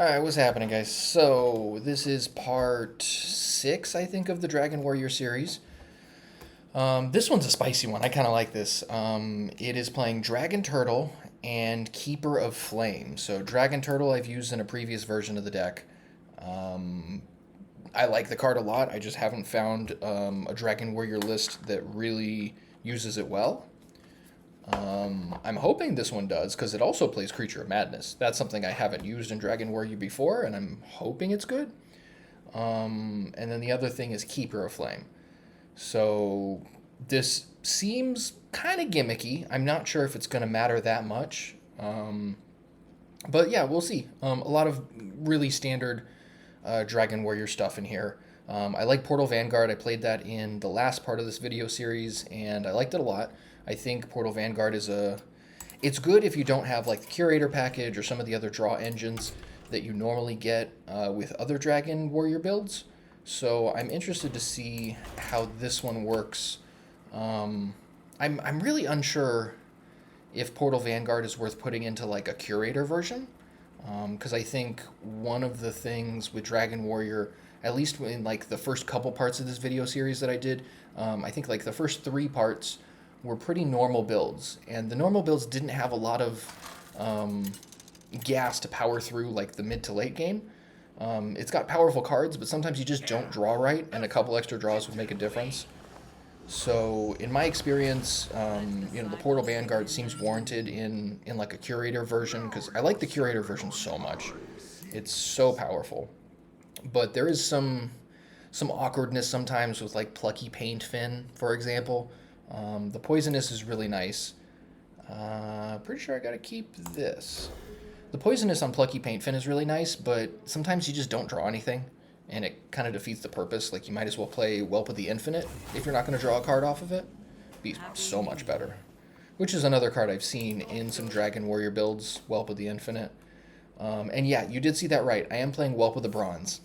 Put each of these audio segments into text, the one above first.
Alright, what's happening, guys? So, this is part 6, I think, of the Dragon Warrior series. This one's a spicy one. I kind of like this. It is playing Dragon Turtle and Keeper of Flame. So, Dragon Turtle I've used in a previous version of the deck. I like the card a lot. I just haven't found a Dragon Warrior list that really uses it well. I'm hoping this one does, because it also plays Creature of Madness. That's something I haven't used in Dragon Warrior before, and I'm hoping it's good. And then the other thing is Keeper of Flame. So this seems kind of gimmicky. I'm not sure if it's going to matter that much. But yeah, we'll see. A lot of really standard Dragon Warrior stuff in here. I like Portal Vanguard. I played that in the last part of this video series, and I liked it a lot. I think Portal Vanguard is it's good if you don't have like the Curator package or some of the other draw engines that you normally get with other Dragon Warrior builds. So I'm interested to see how this one works. I'm really unsure if Portal Vanguard is worth putting into like a Curator version. Because I think one of the things with Dragon Warrior, at least in like the first couple parts of this video series that I did, I think like the first 3 parts were pretty normal builds, and the normal builds didn't have a lot of gas to power through like the mid to late game. It's got powerful cards, but sometimes you just don't draw right, and a couple extra draws would make a difference. So in my experience, the Portal Vanguard seems warranted in like a Curator version, because I like the Curator version so much. It's so powerful. But there is some awkwardness sometimes with like Plucky Paint Fin, for example. The Poisonous is really nice. Pretty sure I gotta keep this. The Poisonous on Plucky Paint Fin is really nice, but sometimes you just don't draw anything, and it kind of defeats the purpose. Like, you might as well play Whelp of the Infinite if you're not going to draw a card off of it. Be so much better. Which is another card I've seen in some Dragon Warrior builds, Whelp of the Infinite. And yeah, you did see that right. I am playing Whelp of the Bronze.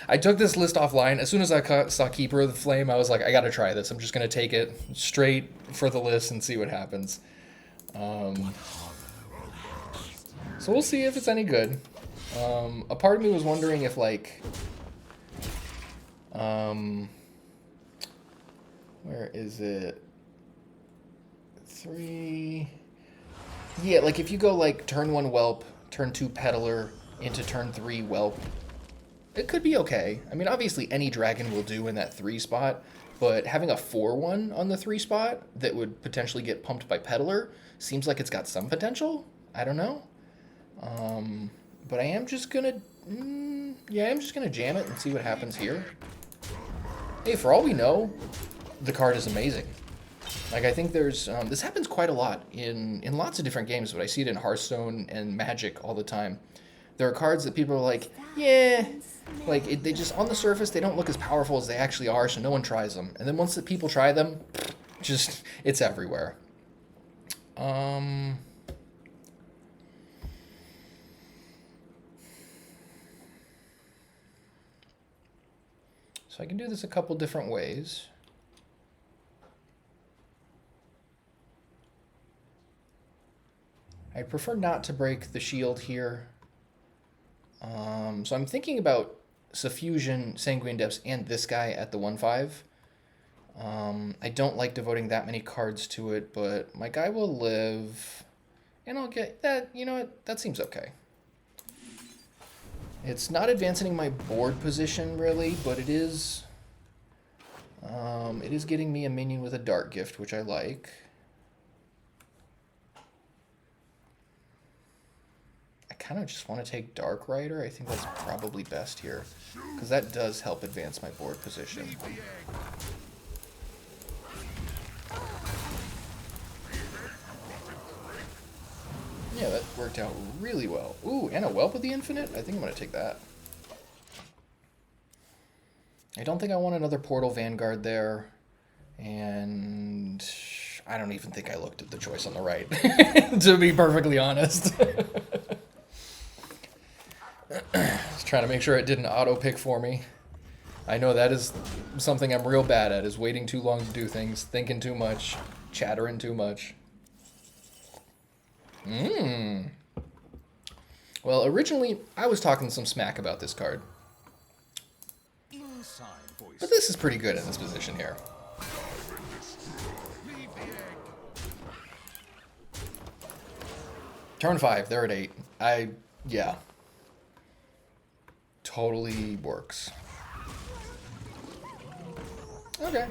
I took this list offline. As soon as I saw Keeper of the Flame, I was like, I gotta try this. I'm just gonna take it straight for the list and see what happens. So we'll see if it's any good. A part of me was wondering if, like, where is it? 3. Yeah, like if you go like turn 1 Whelp, turn 2 Peddler, into turn 3 Whelp, it could be okay. I mean, obviously any dragon will do in that 3 spot, but having a 4-1 on the 3 spot that would potentially get pumped by Peddler seems like it's got some potential. I don't know. But I am just gonna, I'm just gonna jam it and see what happens here. Hey, for all we know, the card is amazing. Like, I think there's, this happens quite a lot in lots of different games, but I see it in Hearthstone and Magic all the time. There are cards that people are like, yeah, like, they just, on the surface, they don't look as powerful as they actually are, so no one tries them. And then once the people try them, just, it's everywhere. So I can do this a couple different ways. I prefer not to break the shield here. So I'm thinking about Suffusion, Sanguine Depths, and this guy at the 1/5. I don't like devoting that many cards to it, but my guy will live, and I'll get that. You know what? That seems okay. It's not advancing my board position really, but it is getting me a minion with a Dark Gift, which I like. I kind of just want to take Dark Rider. I think that's probably best here, because that does help advance my board position. Yeah, that worked out really well. Ooh, and a Whelp of the Infinite? I think I'm going to take that. I don't think I want another Portal Vanguard there. And I don't even think I looked at the choice on the right, to be perfectly honest. Just trying to make sure it didn't auto-pick for me. I know that is something I'm real bad at, is waiting too long to do things, thinking too much, chattering too much. Well, originally, I was talking some smack about this card. But this is pretty good in this position here. Turn 5, they're at 8. Yeah. Totally works. Okay.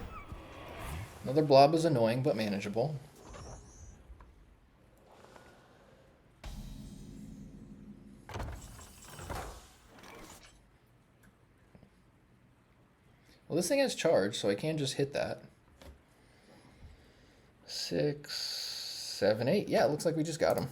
Another blob is annoying, but manageable. Well, this thing has charge, so I can just hit that. 6, 7, 8. Yeah, it looks like we just got him.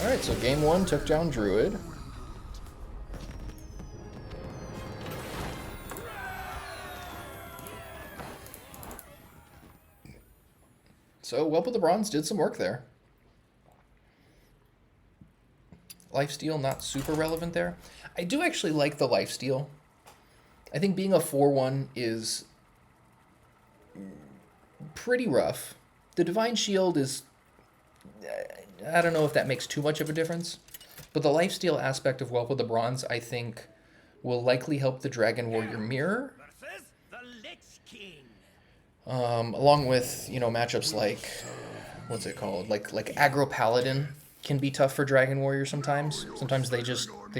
Alright, so game 1 took down Druid. So, Whelp of the Bronze did some work there. Lifesteal, not super relevant there. I do actually like the lifesteal. I think being a 4-1 is pretty rough. The Divine Shield is... I don't know if that makes too much of a difference. But the lifesteal aspect of Whelp of the Bronze, I think, will likely help the Dragon Warrior mirror. Along with, you know, matchups like, what's it called? Like Aggro Paladin can be tough for Dragon Warrior sometimes. Sometimes they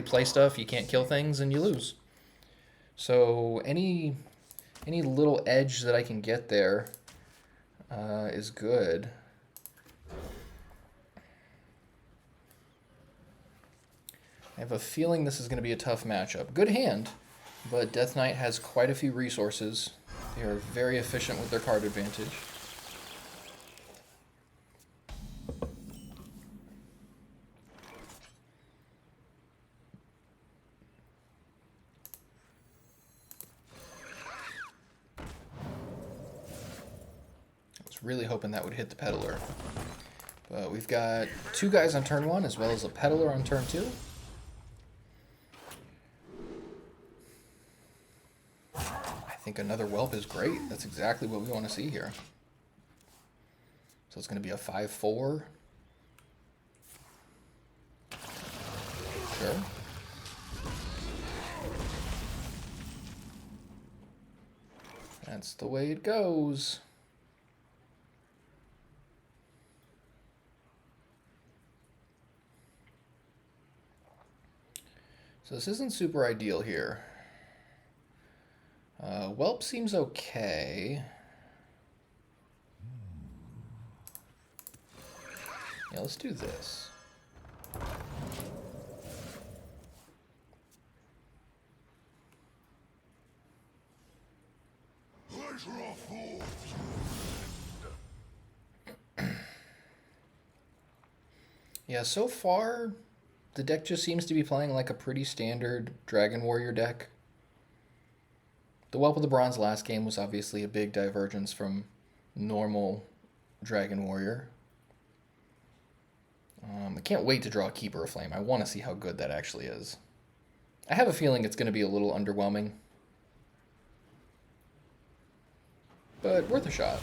play stuff, you can't kill things, and you lose. So any little edge that I can get there is good. I have a feeling this is going to be a tough matchup. Good hand, but Death Knight has quite a few resources. They are very efficient with their card advantage. I was really hoping that would hit the Peddler. But we've got 2 guys on turn 1 as well as a Peddler on turn 2. I think another Whelp is great. That's exactly what we want to see here. So it's going to be a 5-4. Sure. That's the way it goes. So this isn't super ideal here. Whelp seems okay. Yeah, let's do this. Yeah, so far, the deck just seems to be playing like a pretty standard Dragon Warrior deck. The Whelp of the Bronze last game was obviously a big divergence from normal Dragon Warrior. I can't wait to draw a Keeper of Flame. I want to see how good that actually is. I have a feeling it's going to be a little underwhelming, but worth a shot.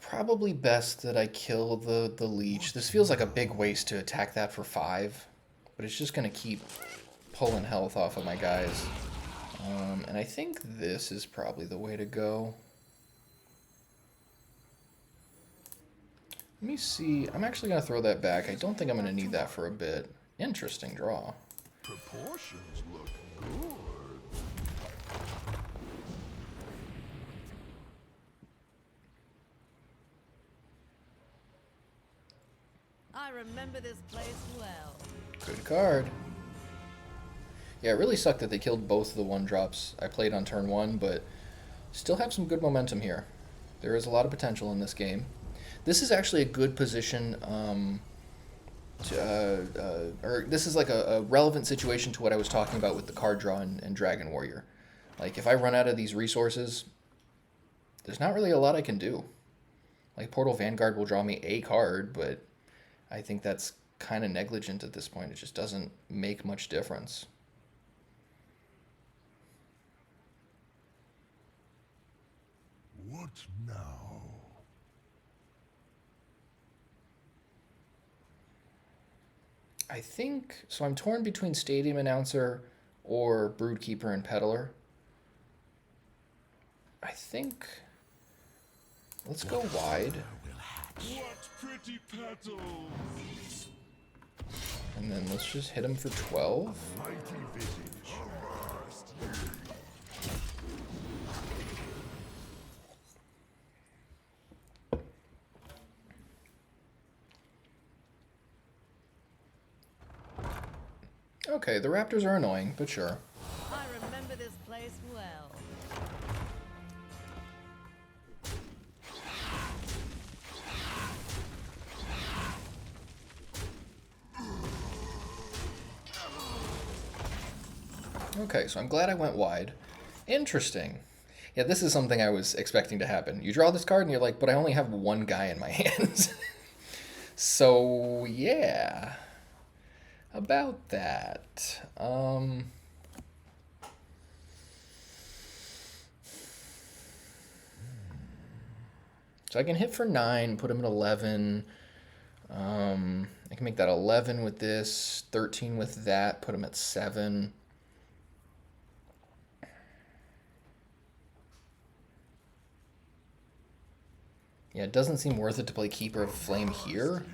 Probably best that I kill the leech. This feels like a big waste to attack that for 5, but it's just going to keep pulling health off of my guys. And I think this is probably the way to go. Let me see. I'm actually going to throw that back. I don't think I'm going to need that for a bit. Interesting draw. Proportions look good. I remember this place well. Good card. Yeah, it really sucked that they killed both of the 1-drops I played on turn 1, but still have some good momentum here. There is a lot of potential in this game. This is actually a good position, or this is like a relevant situation to what I was talking about with the card draw and Dragon Warrior. Like, if I run out of these resources, there's not really a lot I can do. Like, Portal Vanguard will draw me a card, but I think that's kind of negligent at this point. It just doesn't make much difference. What now? I think, so I'm torn between Stadium Announcer or Broodkeeper and Peddler. I think, let's go wide. What pretty petals! And then let's just hit him for 12. Mighty visage. Okay, the Raptors are annoying, but sure. I remember this place well. Okay, so I'm glad I went wide. Interesting. Yeah, this is something I was expecting to happen. You draw this card and you're like, but I only have one guy in my hands. So, yeah. About that. So I can hit for 9, put him at 11. I can make that 11 with this, 13 with that, put him at 7. Yeah, it doesn't seem worth it to play Keeper of Flame here.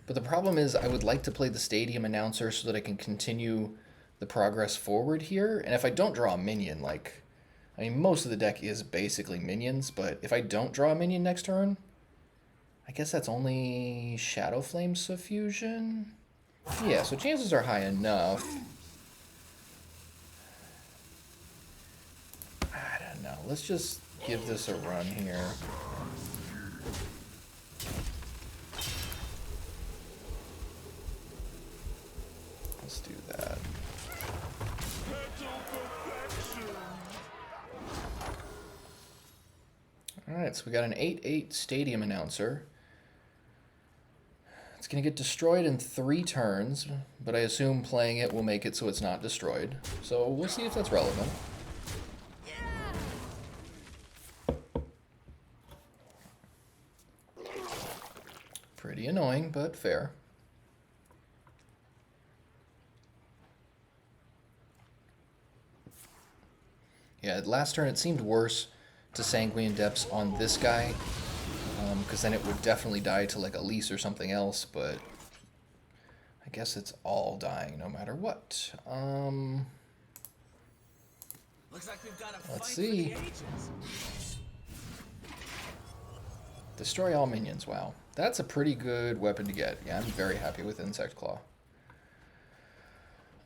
But the problem is I would like to play the Stadium Announcer so that I can continue the progress forward here. And if I don't draw a minion, like, I mean, most of the deck is basically minions, but if I don't draw a minion next turn, I guess that's only Shadow Flame Suffusion? Yeah, so chances are high enough. I don't know. Let's just give this a run here. Let's do that. Alright, so we got an 8/8 Stadium Announcer. It's going to get destroyed in 3 turns, but I assume playing it will make it so it's not destroyed. So we'll see if that's relevant. Pretty annoying, but fair. Yeah, last turn it seemed worse to Sanguine Depths on this guy, because then it would definitely die to like Elise or something else, but I guess it's all dying no matter what. Looks like we've got a Let's fight see. for the ages. Destroy all minions, wow. That's a pretty good weapon to get. Yeah, I'm very happy with Insect Claw.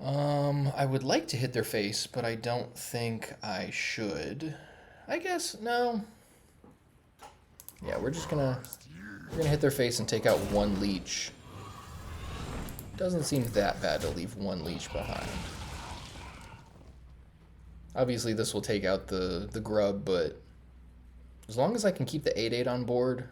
I would like to hit their face, but I don't think I should. I guess, no. Yeah, we're gonna hit their face and take out 1 leech. Doesn't seem that bad to leave 1 leech behind. Obviously this will take out the grub, but as long as I can keep the 8/8 on board.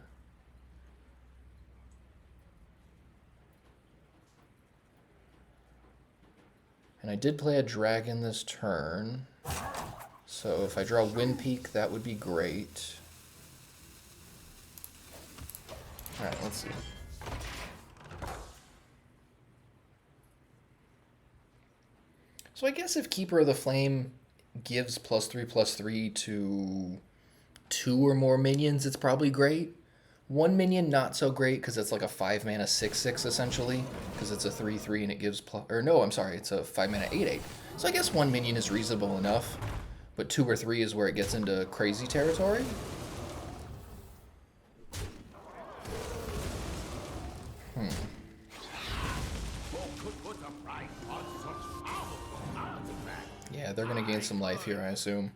And I did play a dragon this turn. So if I draw Wind Peak, that would be great. Alright, let's see. So I guess if Keeper of the Flame gives +3/+3 to 2 or more minions, it's probably great. 1 minion, not so great, because it's like a 5-mana 6/6 essentially, because it's a 3/3 and it gives it's a 5-mana 8/8. So I guess 1 minion is reasonable enough, but 2 or 3 is where it gets into crazy territory. Yeah, they're going to gain some life here, I assume.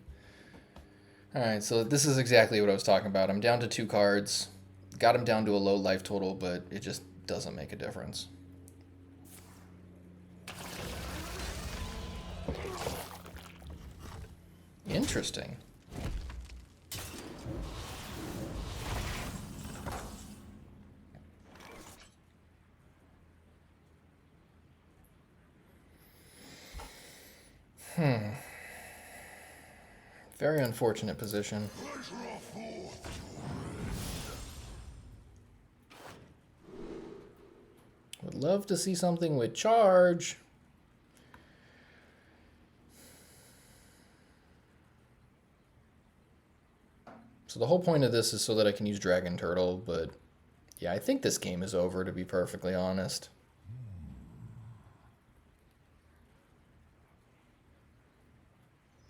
Alright, so this is exactly what I was talking about. I'm down to 2 cards. got him down to a low life total, but it just doesn't make a difference. Interesting. Very unfortunate position. Would love to see something with charge. So the whole point of this is so that I can use Dragon Turtle, but yeah, I think this game is over, to be perfectly honest.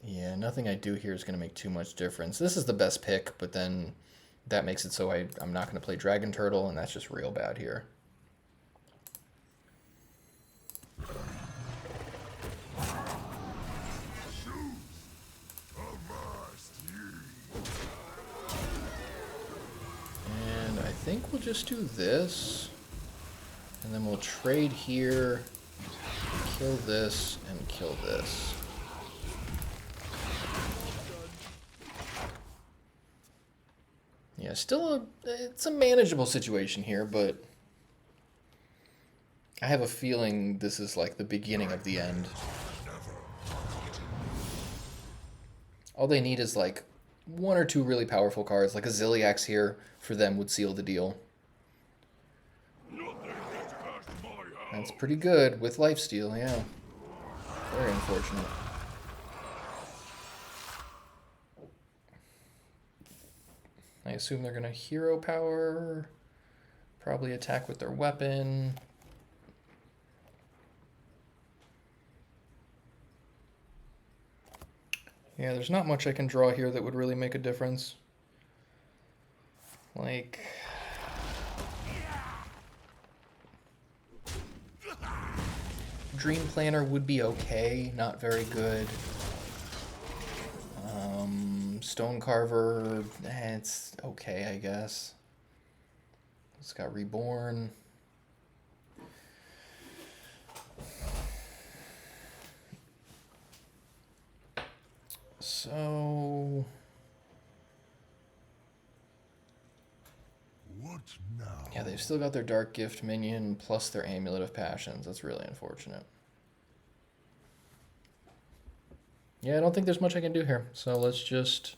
Yeah, nothing I do here is going to make too much difference. This is the best pick, but then that makes it so I'm not going to play Dragon Turtle, and that's just real bad here. And I think we'll just do this, and then we'll trade here, kill this, and kill this. Yeah, still it's a manageable situation here, but I have a feeling this is like the beginning of the end. All they need is like one or two really powerful cards, like a Ziliax here for them would seal the deal. That's pretty good with lifesteal, yeah. Very unfortunate. I assume they're going to hero power, probably attack with their weapon. Yeah, there's not much I can draw here that would really make a difference. Like... Dream Planner would be okay, not very good. Stone Carver, it's okay, I guess. It's got Reborn. So... What now? Yeah, they've still got their Dark Gift minion plus their Amulet of Passions. That's really unfortunate. Yeah, I don't think there's much I can do here. So let's just...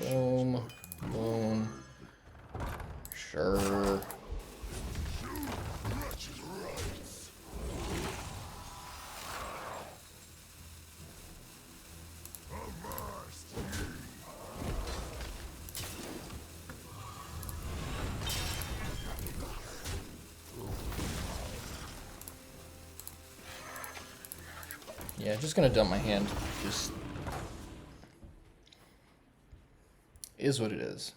Boom. Boom. Sure. Yeah, just gonna dump my hand. Just is what it is.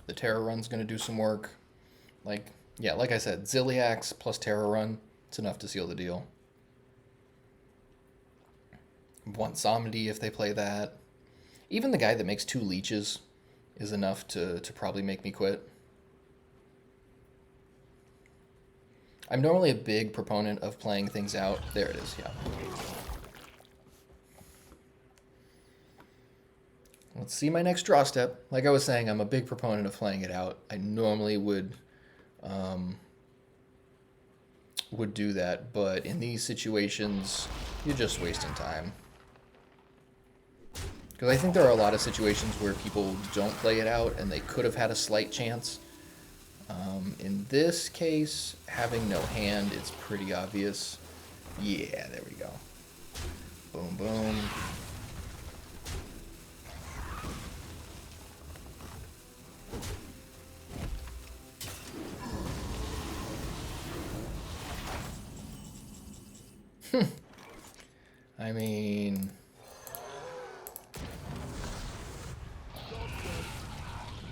The Terror Run's gonna do some work. Like, yeah, like I said, Ziliax plus Terror Run, it's enough to seal the deal. One Somnity if they play that. Even the guy that makes 2 leeches is enough to probably make me quit. I'm normally a big proponent of playing things out. There it is, yeah. Let's see my next draw step. Like I was saying, I'm a big proponent of playing it out. I normally would do that, but in these situations, you're just wasting time. Because I think there are a lot of situations where people don't play it out and they could have had a slight chance. In this case, having no hand, it's pretty obvious. Yeah, there we go. Boom, boom. I mean...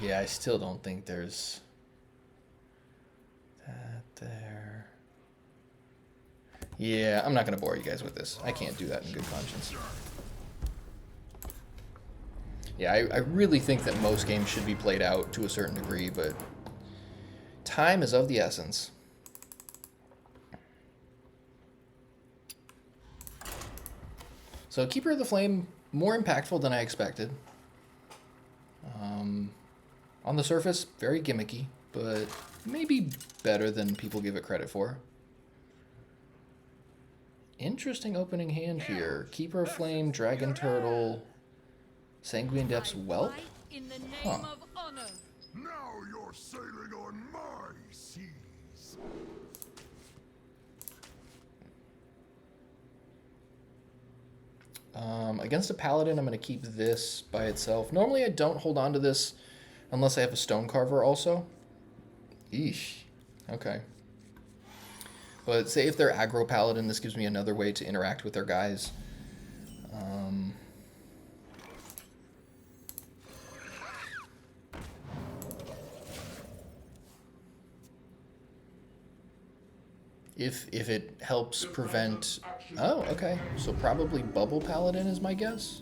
Yeah, I still don't think there's that there. Yeah, I'm not going to bore you guys with this. I can't do that in good conscience. Yeah, I really think that most games should be played out to a certain degree, but time is of the essence. So Keeper of the Flame, more impactful than I expected. On the surface, very gimmicky, but maybe better than people give it credit for. Interesting opening hand here. Keeper of Flame, Dragon Turtle, Sanguine Depths, Whelp. In the name Huh. of honor. Now you're sailing on my seas. Against a Paladin, I'm going to keep this by itself. Normally, I don't hold on to this unless I have a Stone Carver also. Eesh. Okay. But say if they're aggro Paladin, this gives me another way to interact with their guys. If it helps prevent... Oh, okay. So probably Bubble Paladin is my guess.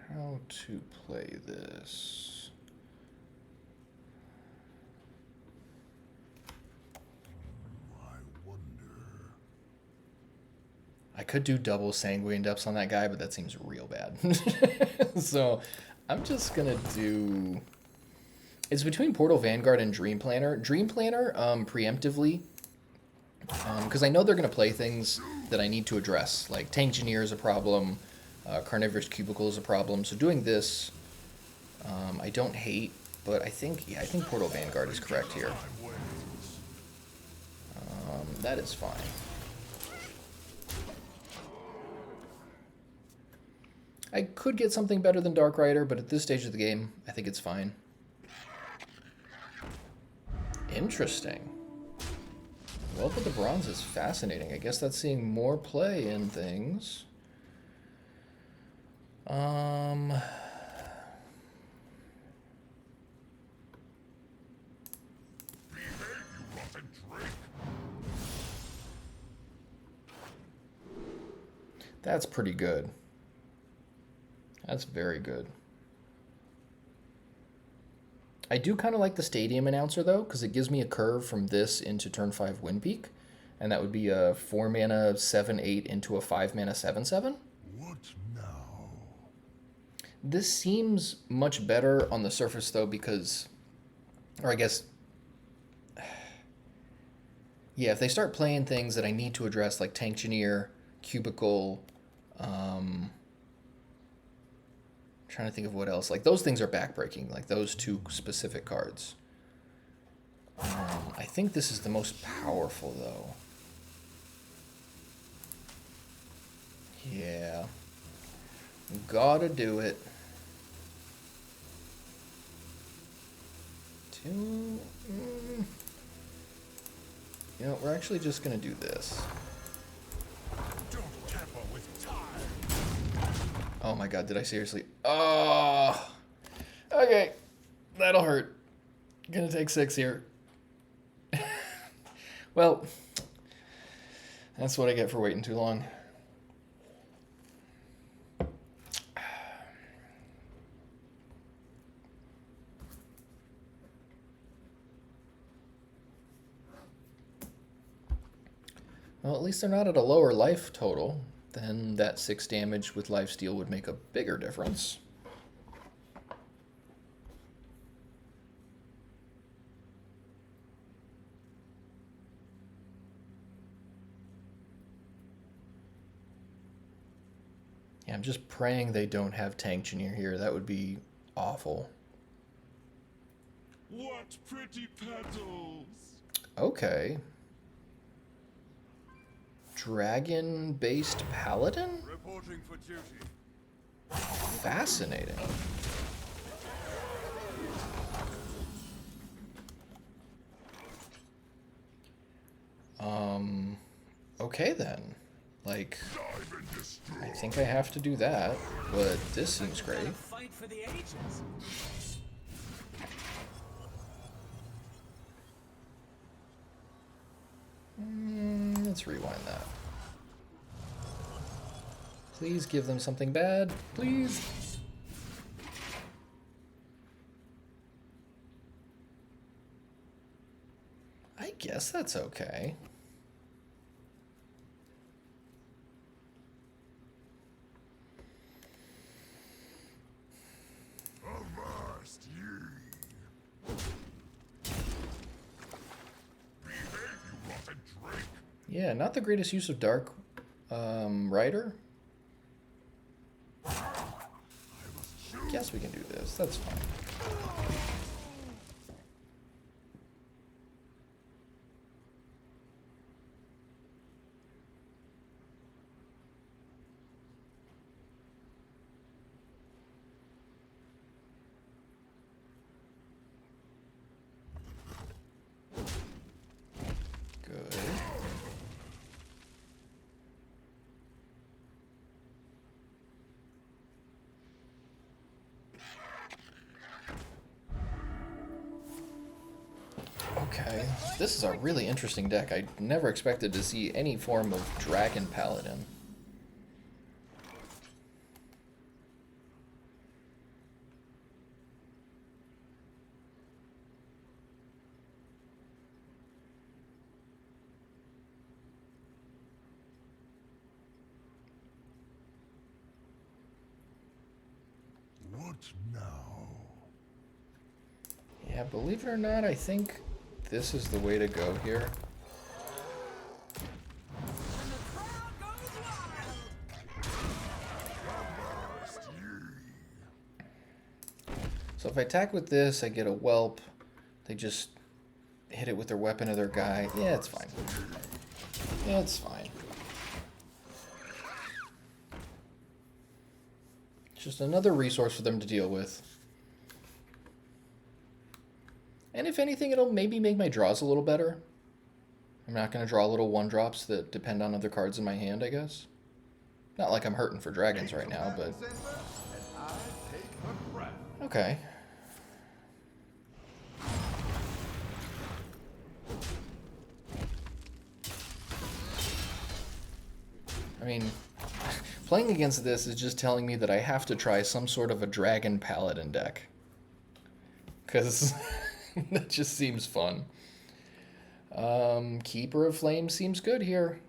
How to play this? I wonder. I could do double Sanguine Depths on that guy, but that seems real bad. So I'm just gonna do... It's between Portal Vanguard and Dream Planner. Dream Planner, preemptively, because I know they're gonna play things that I need to address, like Tank Engineer is a problem, Carnivorous Cubicle is a problem. So doing this, I don't hate, but I think Portal Vanguard is correct here. That is fine. I could get something better than Dark Rider, but at this stage of the game, I think it's fine. Interesting. Well, but the bronze is fascinating. I guess that's seeing more play in things. That's pretty good. That's very good. I do kind of like the Stadium Announcer, though, because it gives me a curve from this into turn 5 Windpeak. And that would be a 4-mana 7/8 into a 5-mana 7/7. What now? This seems much better on the surface, though, because... Or I guess... Yeah, if they start playing things that I need to address, like Tank Engineer, Cubicle... Trying to think of what else. Like, those things are backbreaking. Like, those two specific cards. I think this is the most powerful, though. Yeah. Gotta do it. You know, we're actually just gonna do this. Don't tamper with time. Oh my god, did I seriously? Oh! Okay. That'll hurt. Gonna take 6 here. Well, that's what I get for waiting too long. Well, at least they're not at a lower life total. Then that 6 damage with lifesteal would make a bigger difference. Yeah, I'm just praying they don't have Tank Engineer here. That would be awful. What pretty petals! Okay. Dragon-based paladin? Reporting for duty. Fascinating. Okay then. Like, Dive into I think I have to do that, but this seems great. Fight for the ages. Let's rewind that. Please give them something bad. Please. I guess that's okay. Avast ye! Behave, you rotten drake! Yeah, not the greatest use of Dark Rider. Guess we can do this. That's fine. Good. Okay, this is a really interesting deck. I never expected to see any form of Dragon Paladin. What now? Yeah, believe it or not, I think this is the way to go here. Avast ye! So if I attack with this, I get a whelp. They just hit it with their weapon of their guy. Yeah, it's fine. Yeah, it's fine. It's just another resource for them to deal with. And if anything, it'll maybe make my draws a little better. I'm not going to draw little 1-drops that depend on other cards in my hand, I guess. Not like I'm hurting for dragons right now, but... Okay. I mean, playing against this is just telling me that I have to try some sort of a Dragon Paladin deck. Because that just seems fun. Keeper of Flames seems good here.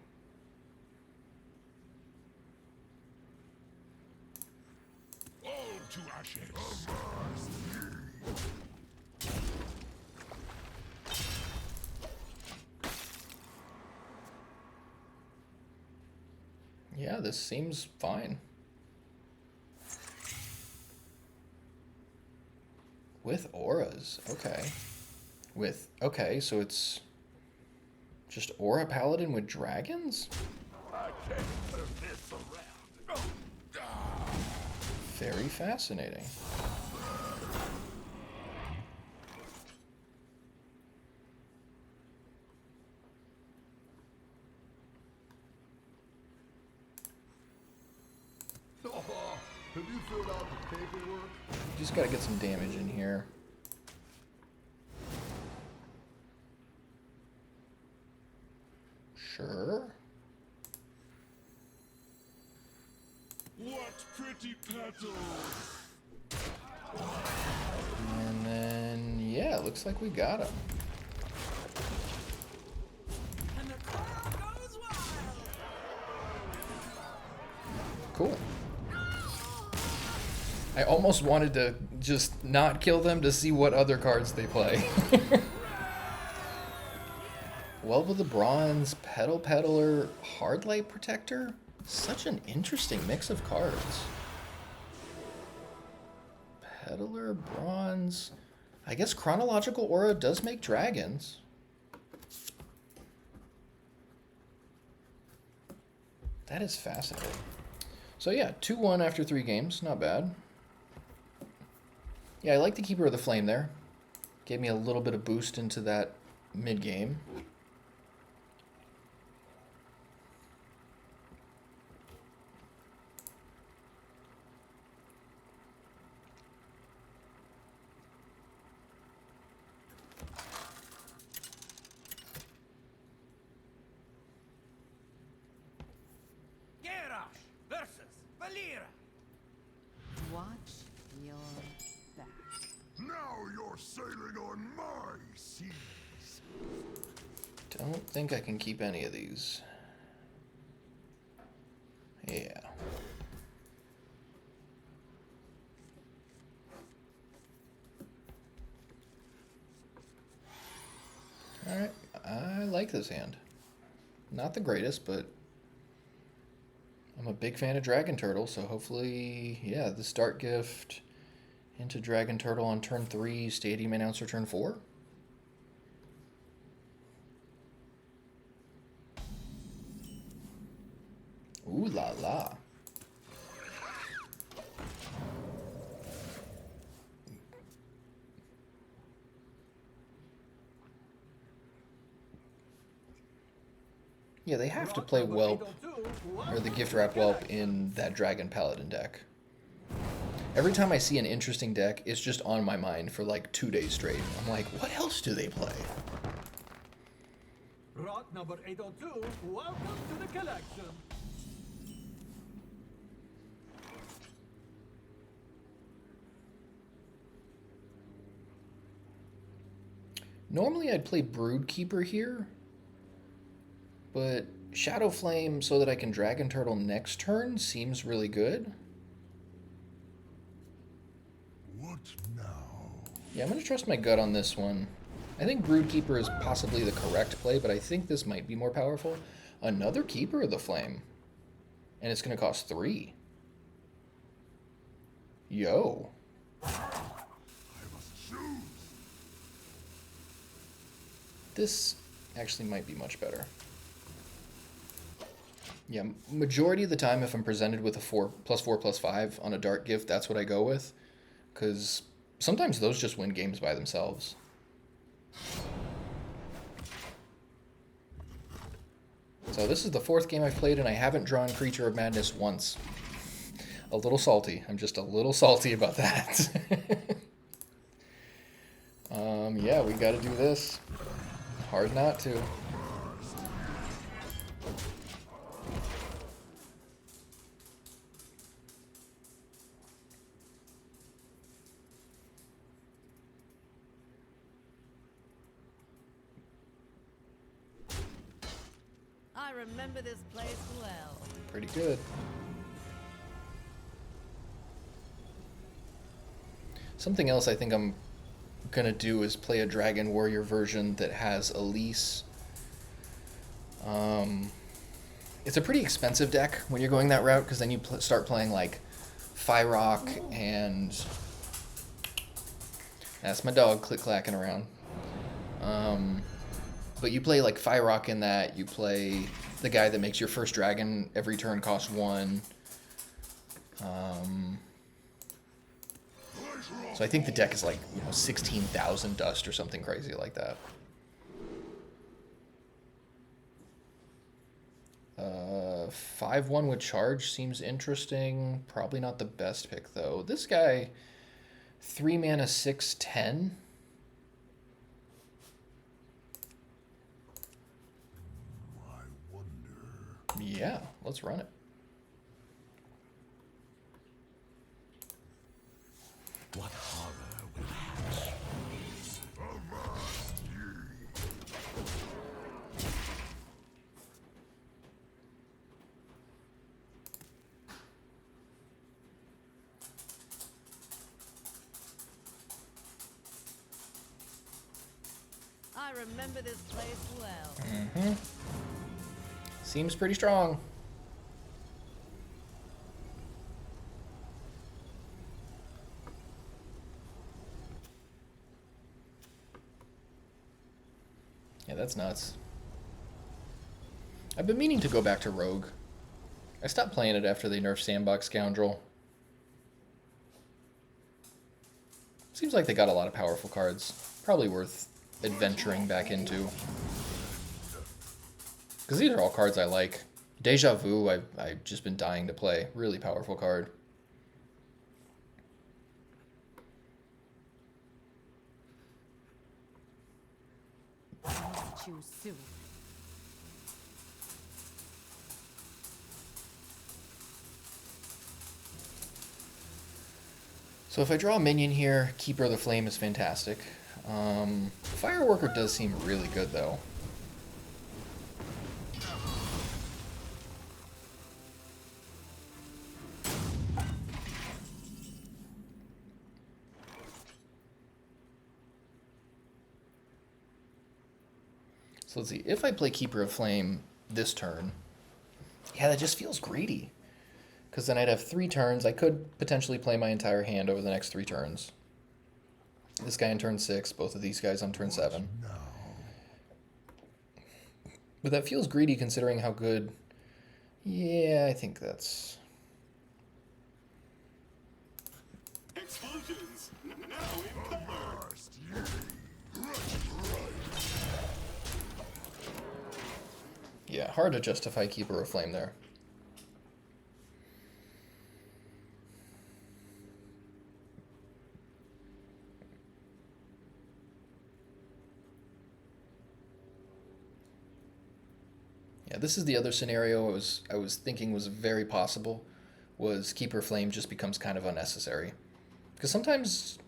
All to ashes! Yeah, this seems fine. With auras, okay. Okay, so it's just Aura Paladin with dragons? I can't turn this around. Very fascinating. Have you filled out the paperwork? Just gotta get some damage in here. Sure. What pretty petals! And then, yeah, it looks like we got him. And the crowd goes wild. Cool. I almost wanted to just not kill them to see what other cards they play. Whelp of the Bronze, Petal Peddler, Hardlight Protector? Such an interesting mix of cards. Peddler, Bronze. I guess Chronological Aura does make dragons. That is fascinating. So yeah, 2-1 after 3 games. Not bad. Yeah, I like the Keeper of the Flame there. Gave me a little bit of boost into that mid-game. Watch your back. Now you're sailing on my seas. Don't think I can keep any of these. Yeah. Alright, I like this hand. Not the greatest, but I'm a big fan of Dragon Turtle, so hopefully, yeah, the start gift into Dragon Turtle on turn 3, Stadium Announcer turn 4. Ooh la la. Yeah, they have to play Whelp, or the gift wrap Whelp, in that Dragon Paladin deck. Every time I see an interesting deck, it's just on my mind for like 2 days straight. I'm like, what else do they play? Rot number 802, welcome to the collection. Normally I'd play Broodkeeper here, but Shadow Flame so that I can Dragon Turtle next turn seems really good. What now? Yeah, I'm going to trust my gut on this one. I think Broodkeeper is possibly the correct play, but I think this might be more powerful. Another Keeper of the Flame. And it's going to cost 3. Yo. I must choose. This actually might be much better. Yeah, majority of the time if I'm presented with a 4+4/+5 on a Dark Gift, that's what I go with. Because sometimes those just win games by themselves. So this is the 4th game I've played and I haven't drawn Creature of Madness once. A little salty. I'm just a little salty about that. Yeah, we gotta do this. Hard not to. I remember this place well. Pretty good. Something else I think I'm gonna do is play a Dragon Warrior version that has Elise. It's a pretty expensive deck when you're going that route, because then you start playing like Fyrakk and... That's my dog click-clacking around. But you play like Fyrakk in that, you play the guy that makes your first dragon every turn cost 1. So I think the deck is like, 16,000 dust or something crazy like that. 5/1 with charge seems interesting. Probably not the best pick though. This guy, 3 mana 6/10. I wonder. Yeah, let's run it. What horror will hatch? Avast ye. I remember this place well. Mm-hmm. Seems pretty strong. Yeah, that's nuts. I've been meaning to go back to Rogue. I stopped playing it after they nerfed Sandbox Scoundrel. Seems like they got a lot of powerful cards. Probably worth adventuring back into. Because these are all cards I like. Deja Vu, I've just been dying to play. Really powerful card. I must choose soon. So if I draw a minion here, Keeper of the Flame is fantastic. Fireworker does seem really good, though. So let's see, if I play Keeper of Flame this turn, yeah, that just feels greedy. Because then I'd have 3 turns. I could potentially play my entire hand over the next 3 turns. This guy on turn 6, both of these guys on turn 7. But that feels greedy considering how good... Yeah, I think that's... Explosions! Now in Yeah, hard to justify Keeper of Flame there. Yeah, this is the other scenario I was thinking was very possible, was Keeper Flame just becomes kind of unnecessary. Because sometimes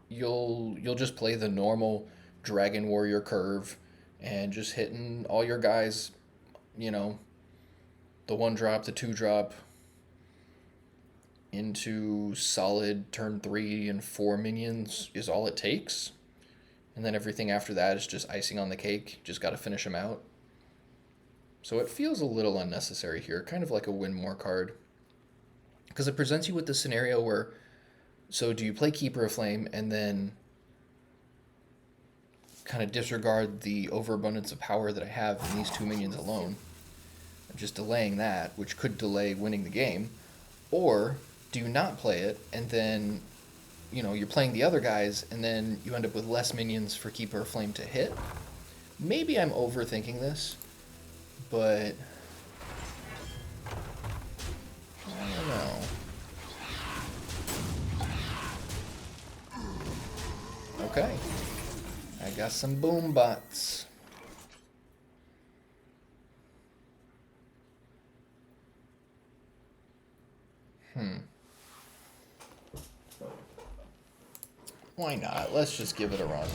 you'll just play the normal Dragon Warrior curve and just hitting all your guys, you know, the 1-drop, the 2-drop into solid turn 3 and 4 minions is all it takes. And then everything after that is just icing on the cake. Just got to finish them out. So it feels a little unnecessary here, kind of like a win more card. Because it presents you with the scenario where, so do you play Keeper of Flame and then kind of disregard the overabundance of power that I have in these 2 minions alone? I'm just delaying that, which could delay winning the game. Or do you not play it and then, you know, you're playing the other guys and then you end up with less minions for Keeper of Flame to hit? Maybe I'm overthinking this. But I don't know. Okay. I got some boom bots. Why not? Let's just give it a run.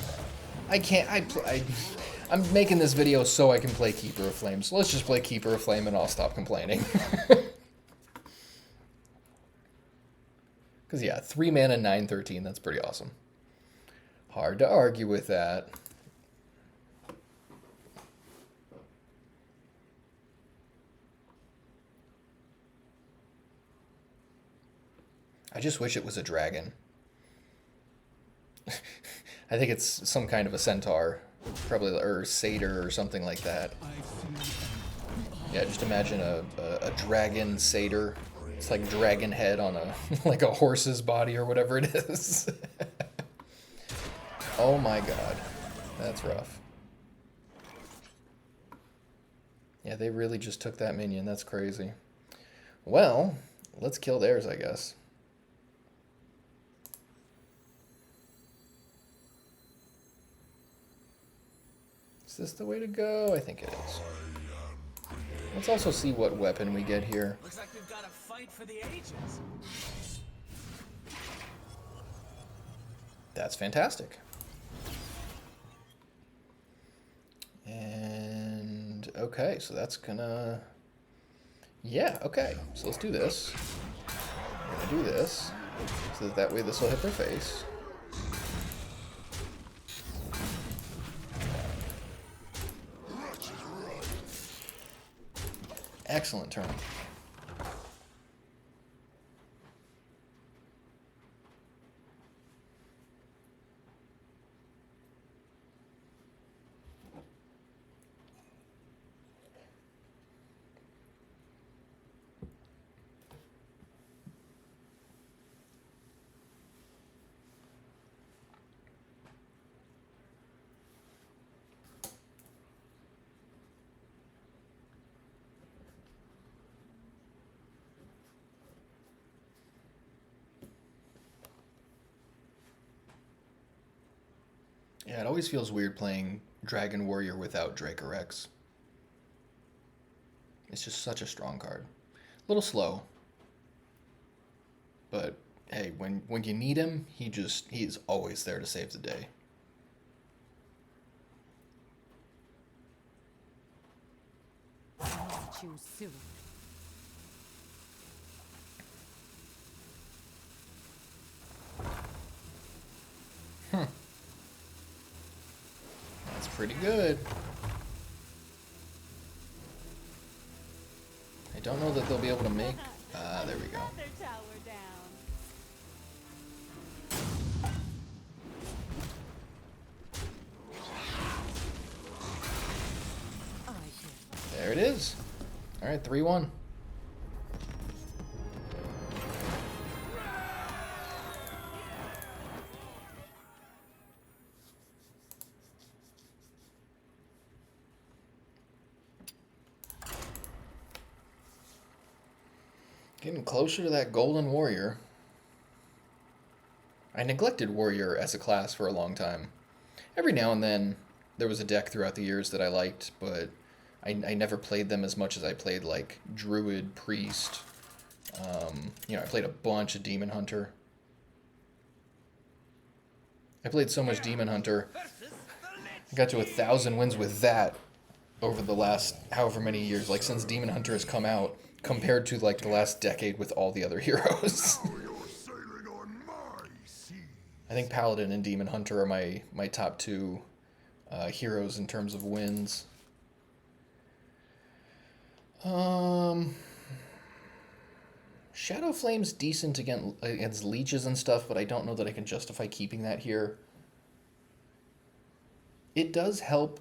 I'm making this video so I can play Keeper of Flame. So let's just play Keeper of Flame and I'll stop complaining. Because yeah, 3 mana, 9/13. That's pretty awesome. Hard to argue with that. I just wish it was a dragon. I think it's some kind of a centaur. Probably, or satyr or something like that. Yeah, just imagine a dragon satyr. It's like dragon head on a like a horse's body or whatever it is. Oh my god. That's rough. Yeah, they really just took that minion. That's crazy. Well, let's kill theirs, I guess. Is this the way to go? I think it is. Let's also see what weapon we get here. Looks like we've got a fight for the ages. That's fantastic. And okay, so that's gonna... Yeah, okay. So let's do this. We're gonna do this. So that way this will hit their face. Excellent turn. Yeah, it always feels weird playing Dragon Warrior without Dracorex. It's just such a strong card. A little slow, but hey, when you need him, he's always there to save the day. I'll choose soon. That's pretty good. I don't know that they'll be able to make... there we go. Another tower down. There it is. All right, 3-1. Getting closer to that golden warrior. I neglected warrior as a class for a long time. Every now and then, there was a deck throughout the years that I liked, but I never played them as much as I played, like, druid, priest. You know, I played a bunch of demon hunter. I played so much demon hunter. I got to 1,000 wins with that over the last however many years, like since Demon Hunter has come out, compared to like the last decade with all the other heroes. You're sailing on my sea. I think Paladin and Demon Hunter are my top two heroes in terms of wins. Shadow Flame's decent against leeches and stuff, but I don't know that I can justify keeping that here. It does help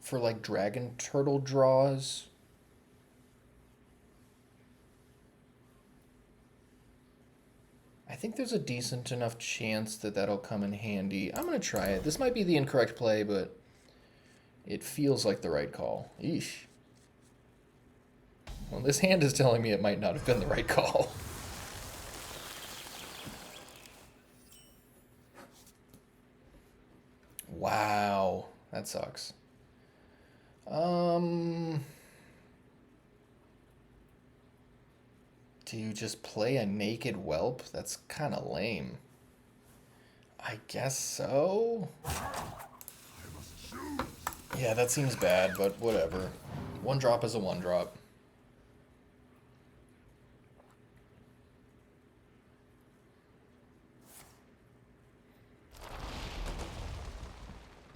for like dragon turtle draws. I think there's a decent enough chance that that'll come in handy. I'm going to try it. This might be the incorrect play, but it feels like the right call. Eesh. Well, this hand is telling me it might not have been the right call. Wow, that sucks. Do you just play a naked whelp? That's kind of lame. I guess so. Yeah, that seems bad, but whatever. One drop is a one drop.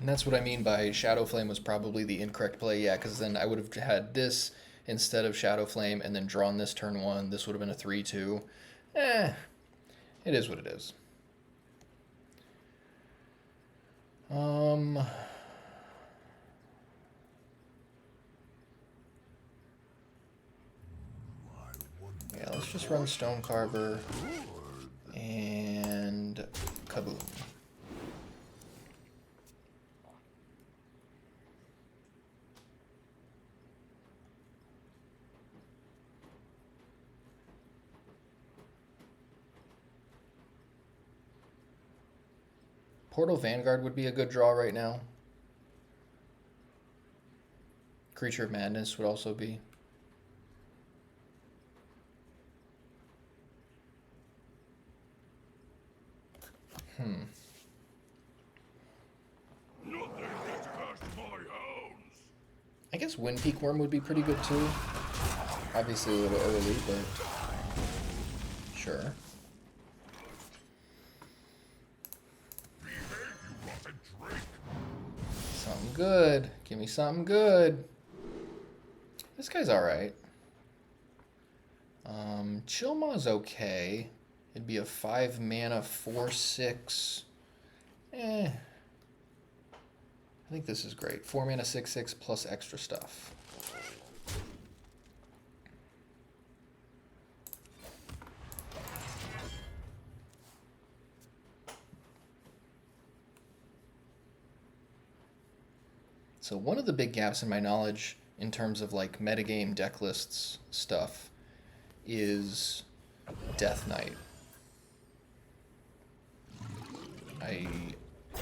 And that's what I mean by Shadow Flame was probably the incorrect play. Yeah, because then I would have had this instead of Shadow Flame and then drawn this turn one. This would have been a 3-2. It is what it is. Yeah, let's just run Stonecarver and kaboom. Portal Vanguard would be a good draw right now. Creature of Madness would also be. I guess Windpeak Worm would be pretty good too. Obviously a little early, but sure. Something good. Give me something good. This guy's alright. Chilmaw's okay. It'd be a 5 mana 4/6. I think this is great. 4 mana 6/6 plus extra stuff. So one of the big gaps in my knowledge in terms of like metagame deck lists stuff is Death Knight.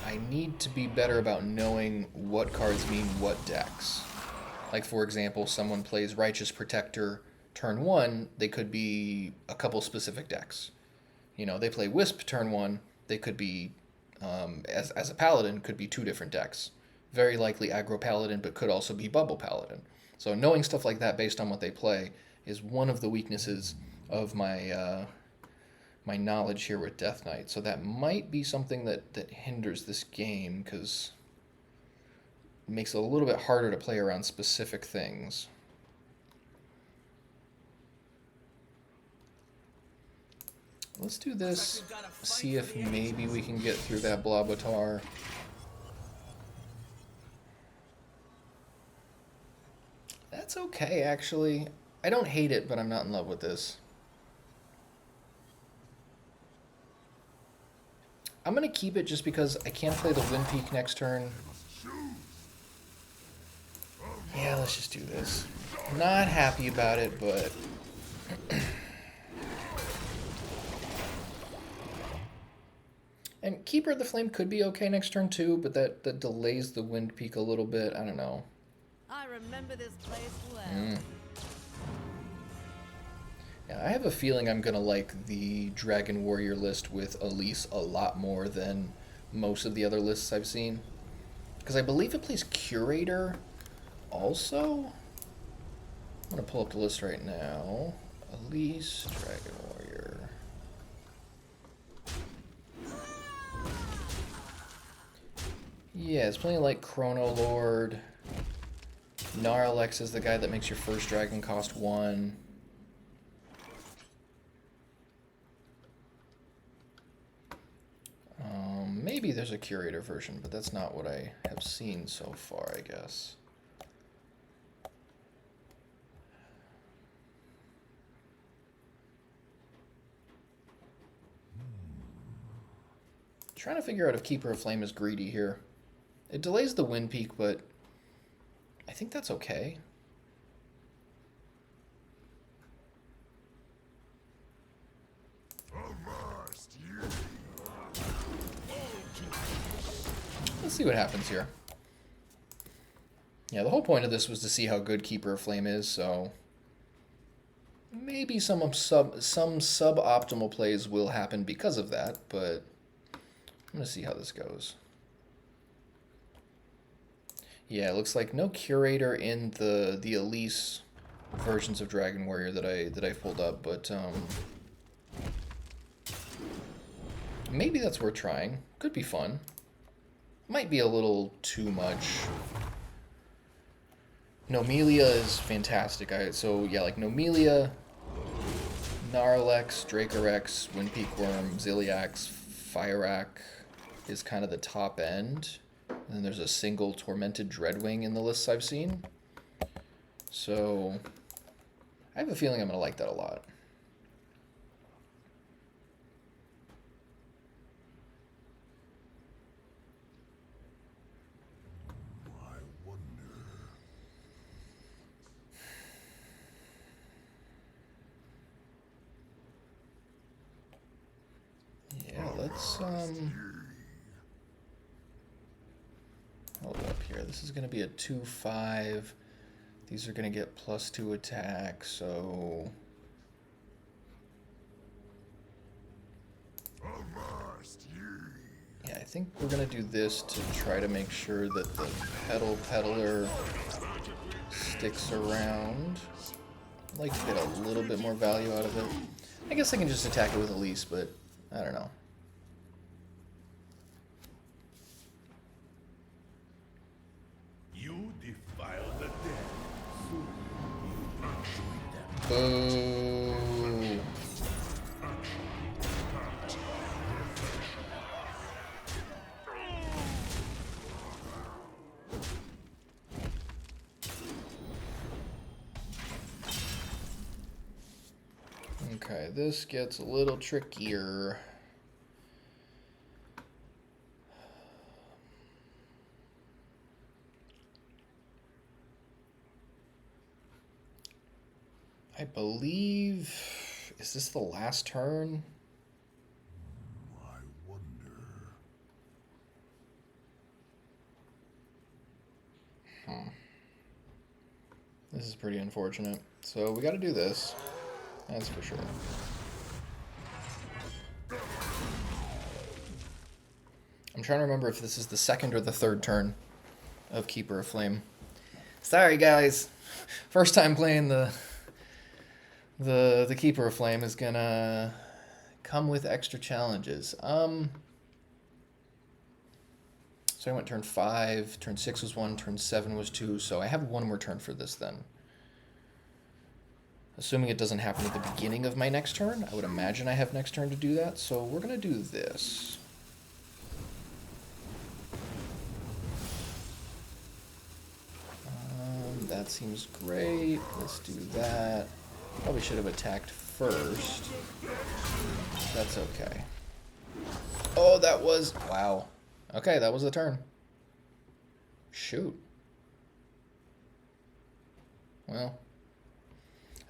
I need to be better about knowing what cards mean what decks. Like for example, someone plays Righteous Protector turn 1, they could be a couple specific decks. You know, they play Wisp turn 1. They could be, as a Paladin, could be 2 different decks. Very likely Aggro Paladin, but could also be Bubble Paladin. So knowing stuff like that based on what they play is one of the weaknesses of my my knowledge here with Death Knight. So that might be something that hinders this game, because it makes it a little bit harder to play around specific things. Let's do this, see if maybe we can get through that Blobotar. That's okay, actually. I don't hate it, but I'm not in love with this. I'm going to keep it just because I can't play the Wind Peak next turn. Yeah, let's just do this. Not happy about it, but... And Keeper of the Flame could be okay next turn too, but that delays the Wind Peak a little bit. I don't know. I remember this place well. Yeah, I have a feeling I'm going to like the Dragon Warrior list with Elise a lot more than most of the other lists I've seen. Because I believe it plays Curator also. I'm going to pull up the list right now. Elise, Dragon Warrior. Yeah, it's playing like Chrono Lord. Naralex is the guy that makes your first dragon cost 1. Maybe there's a Curator version, but that's not what I have seen so far, I guess. Trying to figure out if Keeper of Flame is greedy here. It delays the Wind Peak, but I think that's okay. Let's see what happens here. Yeah, the whole point of this was to see how good Keeper of Flame is, so maybe some suboptimal plays will happen because of that, but I'm going to see how this goes. Yeah, it looks like no Curator in the Elise versions of Dragon Warrior that I pulled up, but maybe that's worth trying. Could be fun. Might be a little too much. Nomelia is fantastic. So yeah, like Nomelia, Naralex, Dracorex, Windpeak Worm, Ziliax, Fyrakk is kind of the top end. And then there's a single Tormented Dreadwing in the lists I've seen. So I have a feeling I'm going to like that a lot. Yeah, let's hold up here. This is going to be a 2/5. These are going to get +2 attack, so yeah, I think we're going to do this to try to make sure that the Peddler sticks around. I'd like to get a little bit more value out of it. I guess I can just attack it with Elise, but I don't know. You defile the dead. Boo. Okay, this gets a little trickier. I believe, is this the last turn? I wonder. This is pretty unfortunate. So we got to do this. That's for sure. I'm trying to remember if this is the second or the third turn of Keeper of Flame. Sorry, guys. First time playing the Keeper of Flame is gonna come with extra challenges. So I went turn 5, turn 6 was 1, turn 7 was 2, so I have one more turn for this then. Assuming it doesn't happen at the beginning of my next turn, I would imagine I have next turn to do that, so we're going to do this. That seems great. Let's do that. Probably should have attacked first. That's okay. Oh, that was... Wow. Okay, that was the turn. Shoot. Well,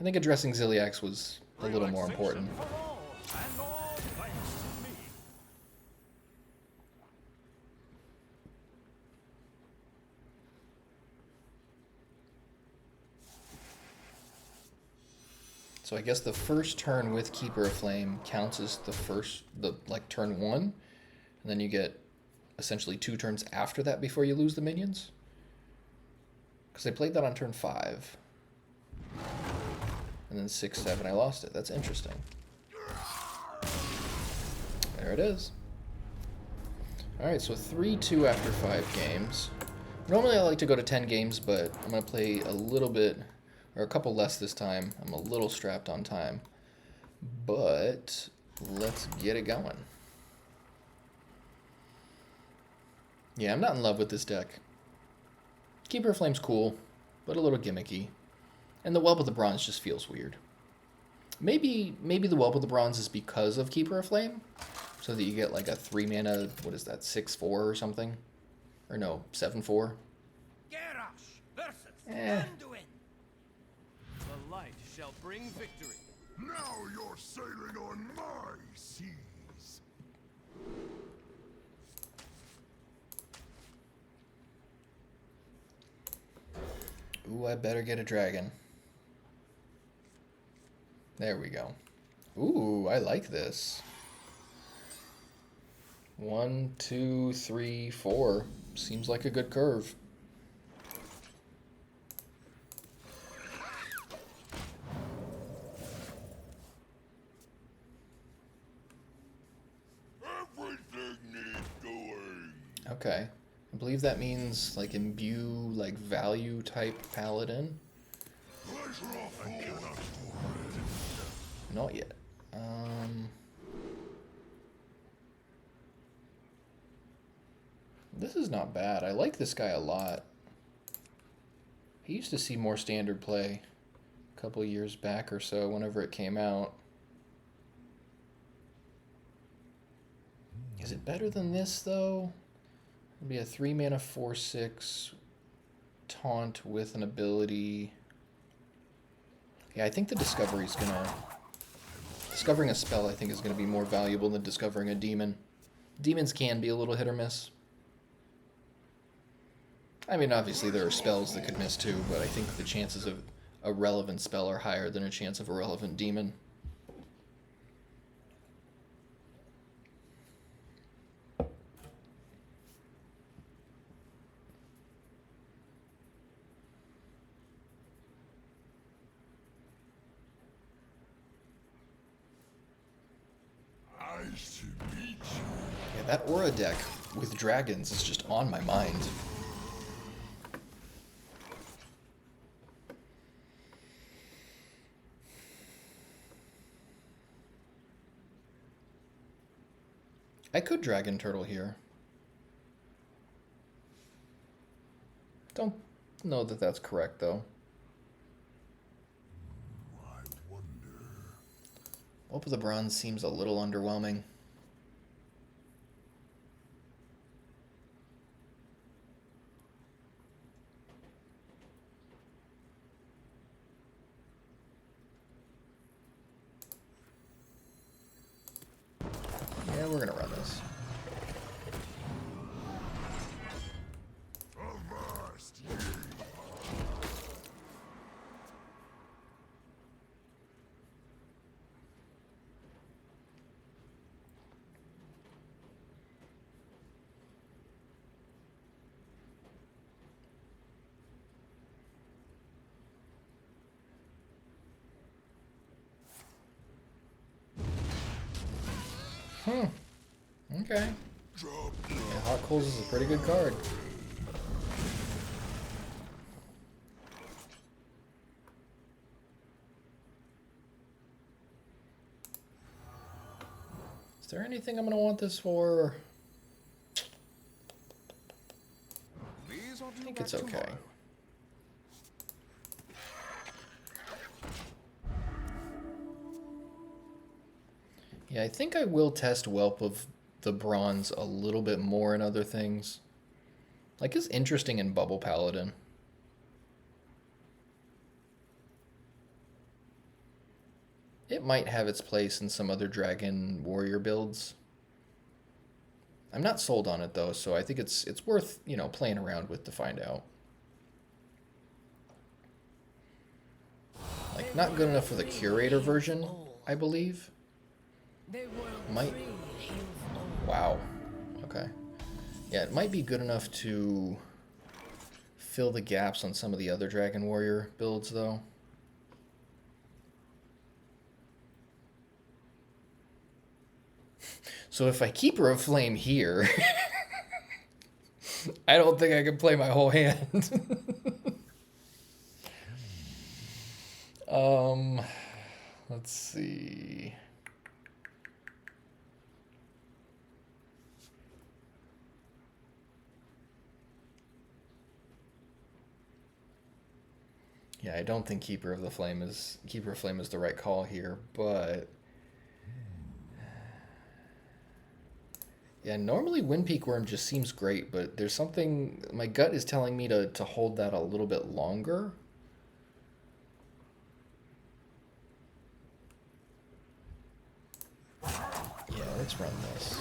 I think addressing Ziliax was a little more important. So I guess the first turn with Keeper of Flame counts as like turn 1, and then you get essentially 2 turns after that before you lose the minions. Because I played that on turn 5. And then 6, 7, I lost it. That's interesting. There it is. Alright, so 3-2 after 5 games. Normally I like to go to 10 games, but I'm going to play a little bit, or a couple less this time. I'm a little strapped on time. But let's get it going. Yeah, I'm not in love with this deck. Keeper of Flame's cool, but a little gimmicky. And the Whelp of the Bronze just feels weird. Maybe the Whelp of the Bronze is because of Keeper of Flame, so that you get like a 3 mana, what is that, 6/4 or something? Or no, 7/4? Eh. The light shall bring victory. Now you're sailing on my seas. Ooh, I better get a dragon. There we go. Ooh, I like this. 1, 2, 3, 4. Seems like a good curve. Everything needs doing. Okay. I believe that means like imbue, like value type paladin. Not yet. This is not bad. I like this guy a lot. He used to see more standard play a couple years back or so whenever it came out. Is it better than this though? It'll be a 3 mana 4/6 taunt with an ability. Yeah, I think the discovery's gonna... Discovering a spell, I think, is gonna be more valuable than discovering a demon. Demons can be a little hit or miss. I mean, obviously there are spells that could miss too, but I think the chances of a relevant spell are higher than a chance of a relevant demon. Nice to meet you. Yeah, that aura deck with dragons is just on my mind. I could Dragon Turtle here. Don't know that that's correct, though. I wonder. Whelp of the Bronze seems a little underwhelming. Yeah, we're gonna run this. Avast ye. Okay. Yeah, Hot Coals is a pretty good card. Is there anything I'm going to want this for? I think it's okay. Yeah, I think I will test Whelp of the Bronze a little bit more in other things. Like, it's interesting in Bubble Paladin. It might have its place in some other Dragon Warrior builds. I'm not sold on it though, so I think it's worth, you know, playing around with to find out. Like, not good enough for the Curator version, I believe. Might. Wow. Okay. Yeah, it might be good enough to fill the gaps on some of the other Dragon Warrior builds though. So if I Keeper of Flame here, I don't think I can play my whole hand. Let's see. Yeah, I don't think Keeper of Flame is the right call here, but yeah, normally Windpeak Worm just seems great, but there's something, my gut is telling me to hold that a little bit longer. Yeah, let's run this.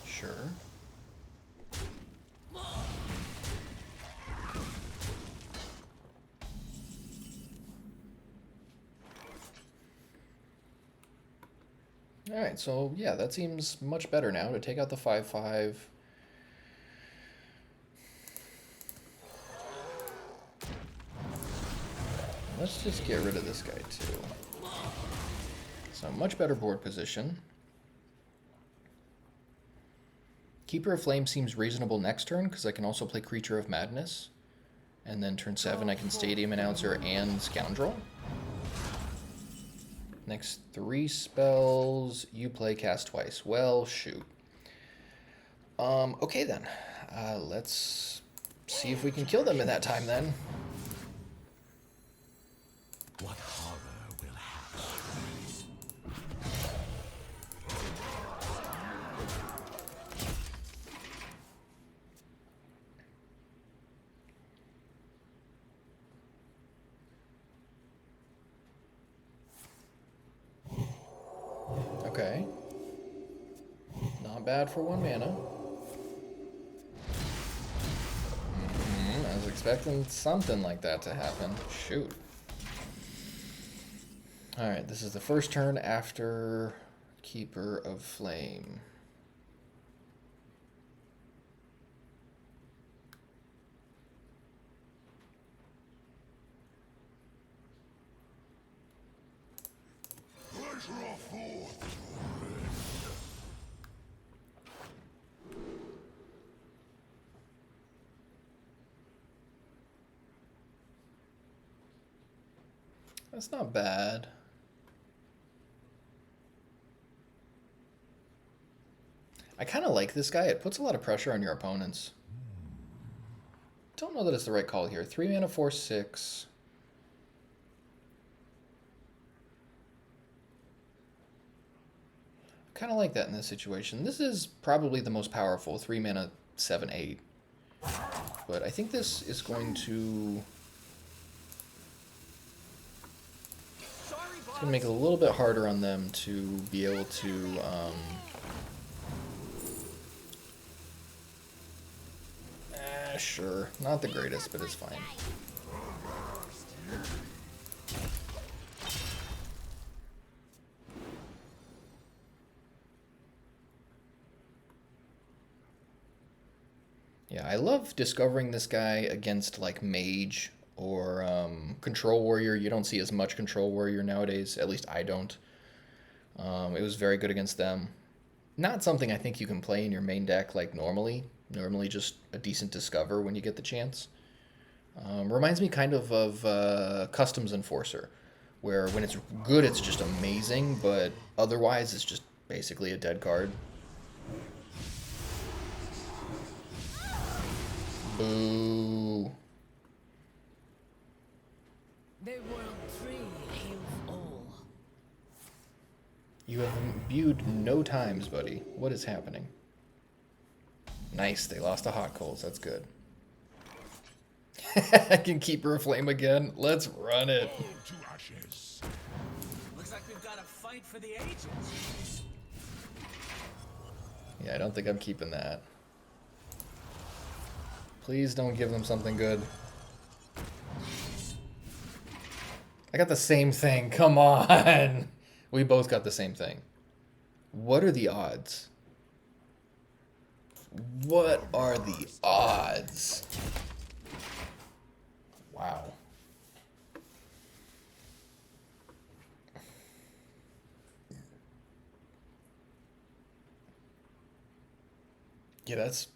Sure. Alright, so yeah, that seems much better now to take out the 5/5. Let's just get rid of this guy too. So much better board position. Keeper of Flame seems reasonable next turn because I can also play Creature of Madness. And then turn 7 I can Stadium Announcer and Scoundrel. Next 3 spells, you play cast twice. Well, shoot. Okay then. Let's see if we can kill them in that time then. What horror will happen? Okay. Not bad for 1 mana. I was expecting something like that to happen. Shoot. Alright, this is the first turn after Keeper of Flame. That's not bad. I kind of like this guy. It puts a lot of pressure on your opponents. Don't know that it's the right call here. 3 mana, 4/6. Kind of like that in this situation. This is probably the most powerful. 3 mana, 7/8. But I think this is going to... It's going to make it a little bit harder on them to be able to Sure. Not the greatest, but it's fine. Yeah, I love discovering this guy against like mage or control warrior. You don't see as much control warrior nowadays. At least I don't. It was very good against them. Not something I think you can play in your main deck like normally. Normally just a decent discover when you get the chance. Reminds me kind of Customs Enforcer, where when it's good it's just amazing, but otherwise it's just basically a dead card. Boo. The world tree heals all. You have imbued no times, buddy. What is happening? Nice, they lost to Hot Coals. That's good. I can keep her aflame again. Let's run it. To ashes. Looks like we've got a fight for the ages. Yeah, I don't think I'm keeping that. Please don't give them something good. I got the same thing. Come on. We both got the same thing. What are the odds? What are the odds? Wow. Yeah, that's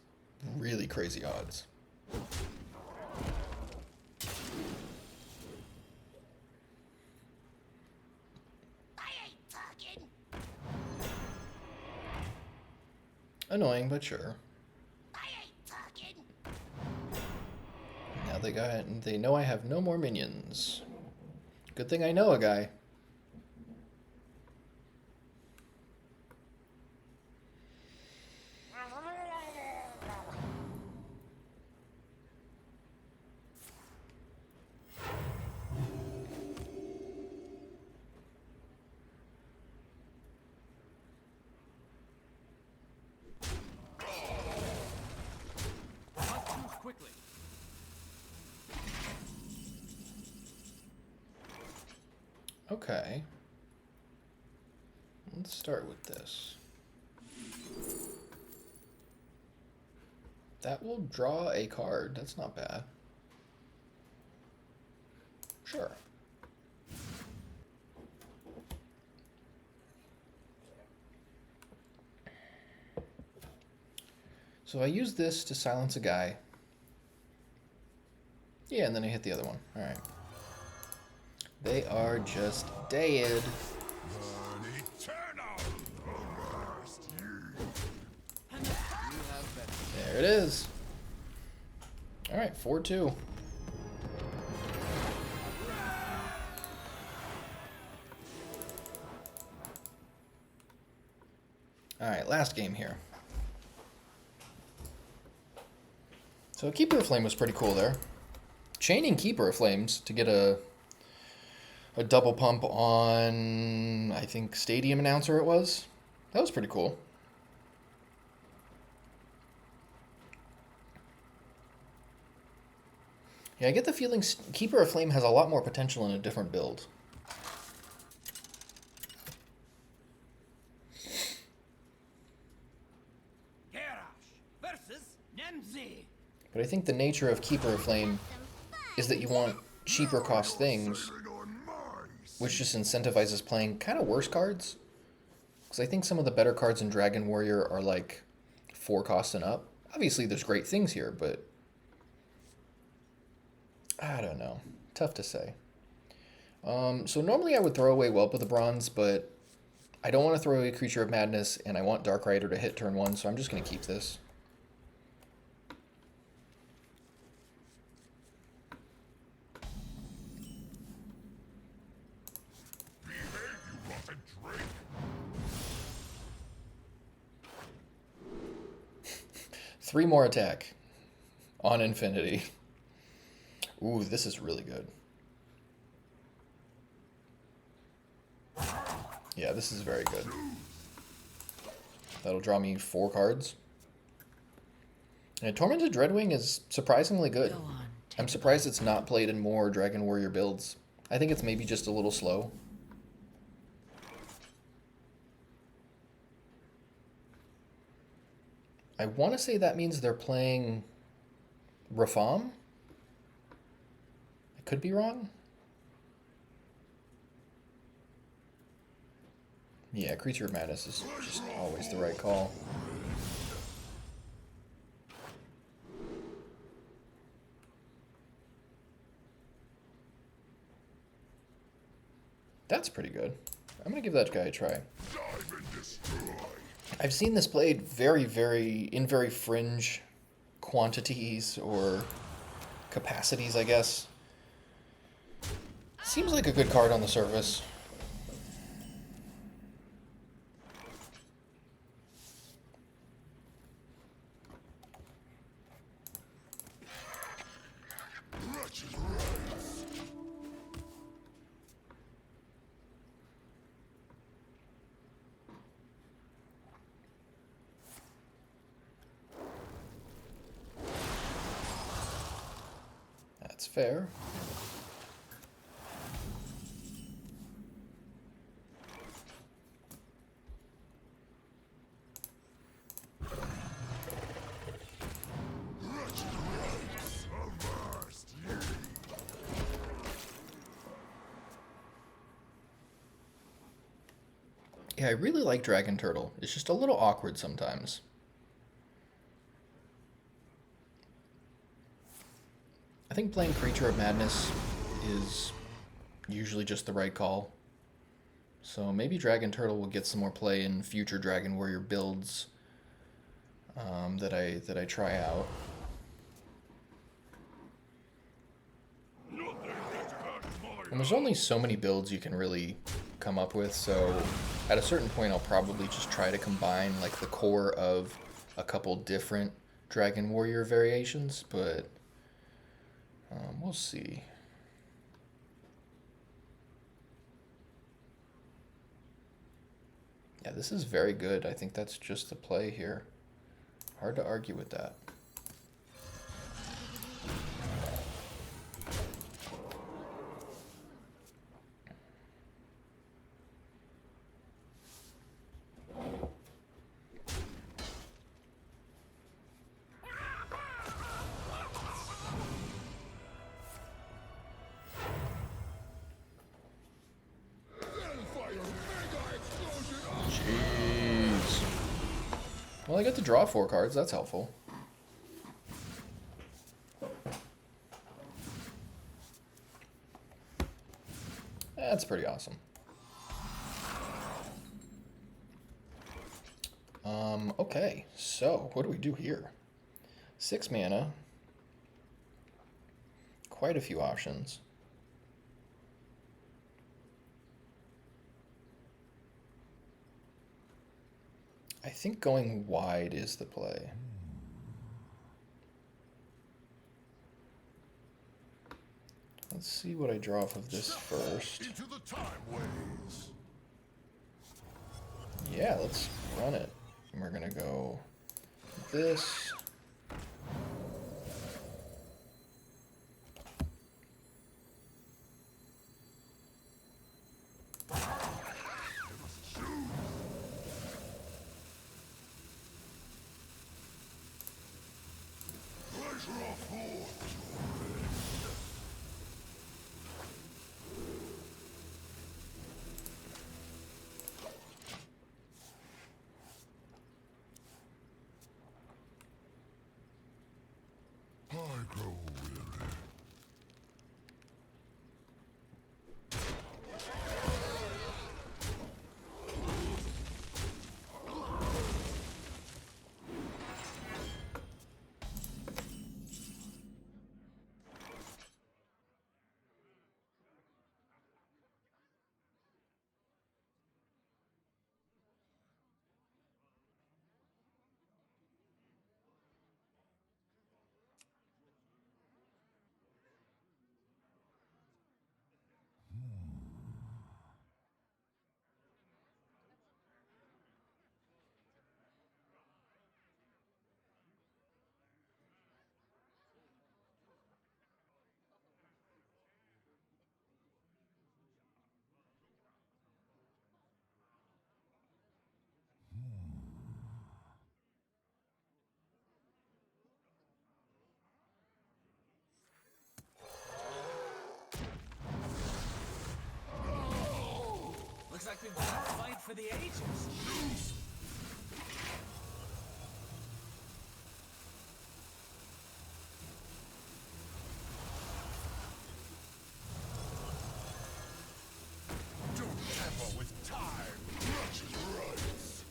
really crazy odds. Annoying, but sure. Now they know I have no more minions. Good thing I know a guy. Must move quickly. Okay. Let's start with this. That will draw a card. That's not bad. Sure. So I use this to silence a guy. Yeah, and then I hit the other one. Alright. They are just dead. An eternal. Avast ye. There it is. Alright, 4-2. Alright, last game here. So Keeper of Flame was pretty cool there. Chaining Keeper of Flames to get a double pump on, I think, Stadium Announcer it was. That was pretty cool. Yeah, I get the feeling Keeper of Flame has a lot more potential in a different build. Versus Nemzi. But I think the nature of Keeper of Flame is that you want cheaper cost things, Sailing on mice. which just incentivizes playing kind of worse cards. Because I think some of the better cards in Dragon Warrior are like 4 cost and up. Obviously, there's great things here, but I don't know. Tough to say. So normally I would throw away Whelp of the Bronze, but I don't want to throw away Creature of Madness, and I want Dark Rider to hit turn 1, so I'm just going to keep this. Behave, you rotten drake. 3 more attack on Infinity. Ooh, this is really good. Yeah, this is very good. That'll draw me 4 cards. And Tormented Dreadwing is surprisingly good. Go on. I'm surprised it's not played in more Dragon Warrior builds. I think it's maybe just a little slow. I want to say that means they're playing Rafam? I could be wrong. Yeah, Creature of Madness is just always the right call. That's pretty good. I'm going to give that guy a try. Dive and destroy. I've seen this played in very fringe quantities or capacities, I guess. Seems like a good card on the surface. Wretched race. That's fair. Wretched race. Avast ye. Yeah, I really like Dragon Turtle. It's just a little awkward sometimes. I think playing Creature of Madness is usually just the right call. So maybe Dragon Turtle will get some more play in future Dragon Warrior builds that I try out. And there's only so many builds you can really come up with, so at a certain point I'll probably just try to combine like the core of a couple different Dragon Warrior variations, but we'll see. Yeah, this is very good. I think that's just the play here. Hard to argue with that. Jeez. Well, I get to draw 4 cards. That's helpful. That's pretty awesome. Okay, so what do we do here? 6 mana. Quite a few options. I think going wide is the play. Let's see what I draw off of this first. Into the time ways. Yeah, let's run it. And we're gonna go this. Pleasure of war. I grow weary. like we've got a fight for the ages. Don't tamper with time. Rush is rights.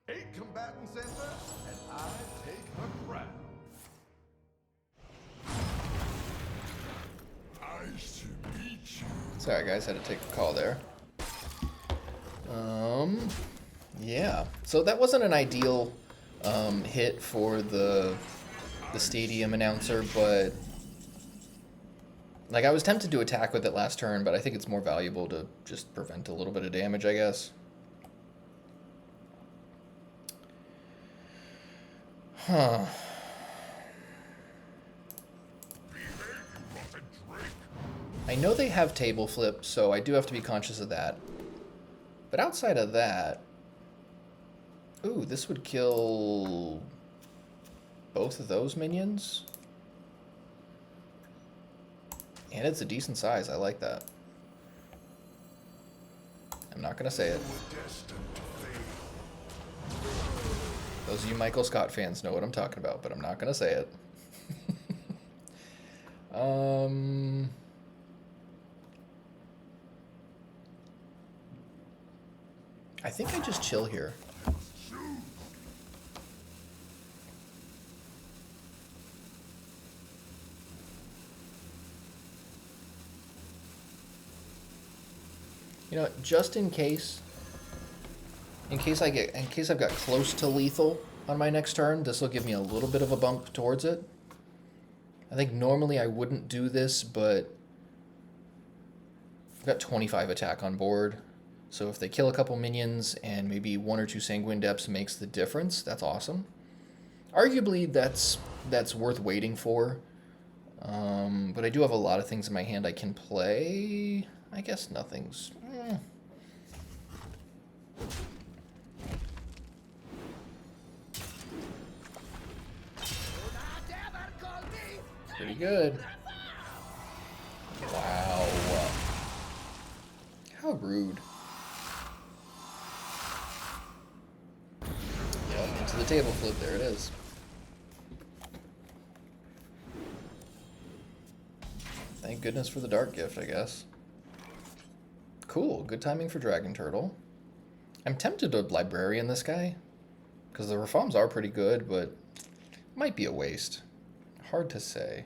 Eight combatants enter, and I take the crown. Nice to meet you. Sorry, guys, had to take a call there. Yeah. So that wasn't an ideal hit for the stadium announcer, but like I was tempted to attack with it last turn, but I think it's more valuable to just prevent a little bit of damage, I guess. Huh. I know they have table flip, so I do have to be conscious of that. But outside of that... Ooh, this would kill both of those minions. And it's a decent size, I like that. I'm not gonna say it. Those of you Michael Scott fans know what I'm talking about, but I'm not gonna say it. I think I just chill here. You know what, just in case I've got close to lethal on my next turn, this will give me a little bit of a bump towards it. I think normally I wouldn't do this, but I've got 25 attack on board. So if they kill a couple minions and maybe 1 or 2 Sanguine Depths makes the difference, that's awesome. Arguably, that's worth waiting for. But I do have a lot of things in my hand I can play. I guess nothing's... Pretty good. Wow. How rude. Yep, into the table flip. There it is. Thank goodness for the Dark Gift, I guess. Cool. Good timing for Dragon Turtle. I'm tempted to Librarian this guy, because the reforms are pretty good, but might be a waste. Hard to say.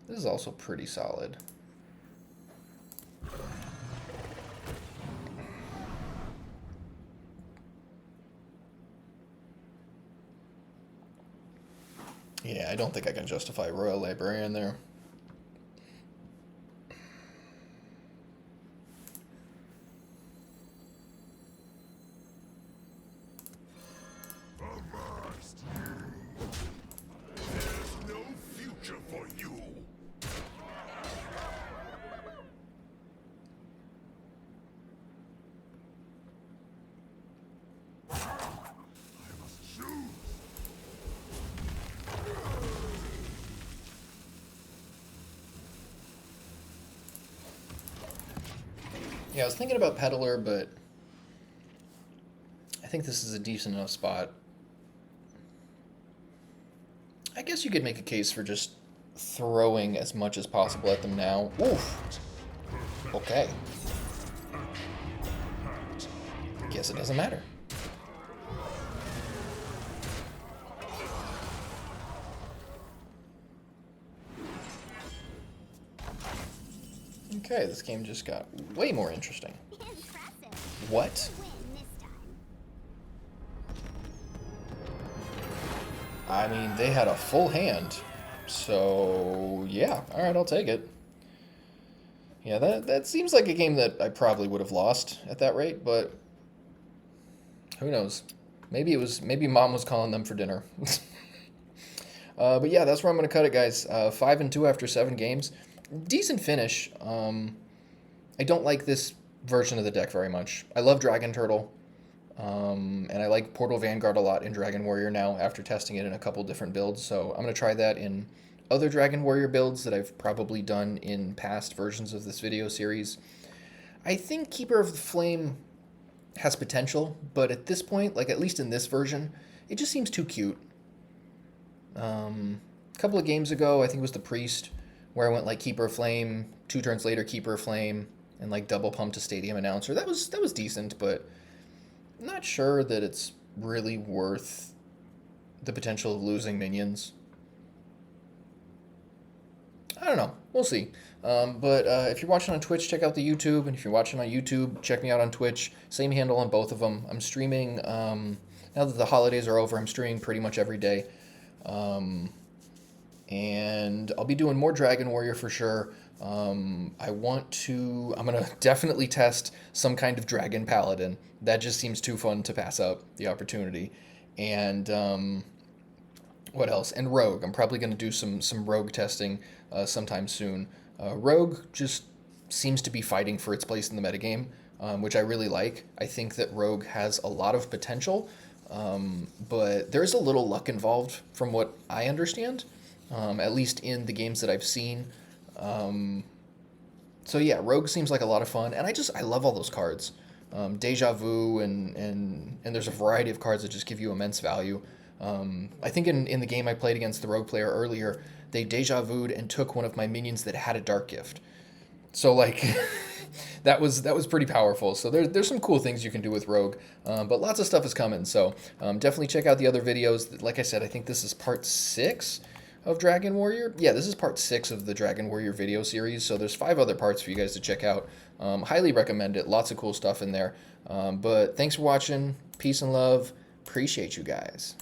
This is also pretty solid. Yeah, I don't think I can justify Royal Librarian there. There's no future for you. I must choose. Yeah, I was thinking about Peddler, but I think this is a decent enough spot. I guess you could make a case for just throwing as much as possible at them now. Oof. Okay. Guess it doesn't matter. Okay, this game just got way more interesting. Impressive. What? Win this time. I mean, they had a full hand. So, yeah. Alright, I'll take it. Yeah, that seems like a game that I probably would have lost at that rate, but who knows? Maybe Mom was calling them for dinner. But yeah, that's where I'm going to cut it, guys. 5-2 after 7 games. Decent finish. I don't like this version of the deck very much. I love Dragon Turtle, and I like Portal Vanguard a lot in Dragon Warrior now after testing it in a couple different builds. So I'm going to try that in other Dragon Warrior builds that I've probably done in past versions of this video series. I think Keeper of the Flame has potential, but at this point, like at least in this version, it just seems too cute. A couple of games ago, I think it was the Priest, where I went like Keeper of Flame, 2 turns later Keeper of Flame, and like double pump to Stadium Announcer. That was decent, but I'm not sure that it's really worth the potential of losing minions. I don't know. We'll see. But if you're watching on Twitch, check out the YouTube. And if you're watching on YouTube, check me out on Twitch. Same handle on both of them. I'm streaming, now that the holidays are over, I'm streaming pretty much every day. And I'll be doing more Dragon Warrior for sure. I'm going to definitely test some kind of Dragon Paladin. That just seems too fun to pass up the opportunity. And what else? And Rogue. I'm probably going to do some Rogue testing sometime soon. Rogue just seems to be fighting for its place in the metagame, which I really like. I think that Rogue has a lot of potential, but there's a little luck involved from what I understand, at least in the games that I've seen. So yeah, Rogue seems like a lot of fun, and I love all those cards. Deja Vu, and there's a variety of cards that just give you immense value. I think in the game I played against the Rogue player earlier, they Deja Vu'd and took one of my minions that had a Dark Gift. So like, that was pretty powerful. So there's some cool things you can do with Rogue, but lots of stuff is coming. So definitely check out the other videos. Like I said, I think this is part 6 of Dragon Warrior. Yeah, this is part 6 of the Dragon Warrior video series. So there's 5 other parts for you guys to check out. Highly recommend it. Lots of cool stuff in there. But thanks for watching. Peace and love. Appreciate you guys.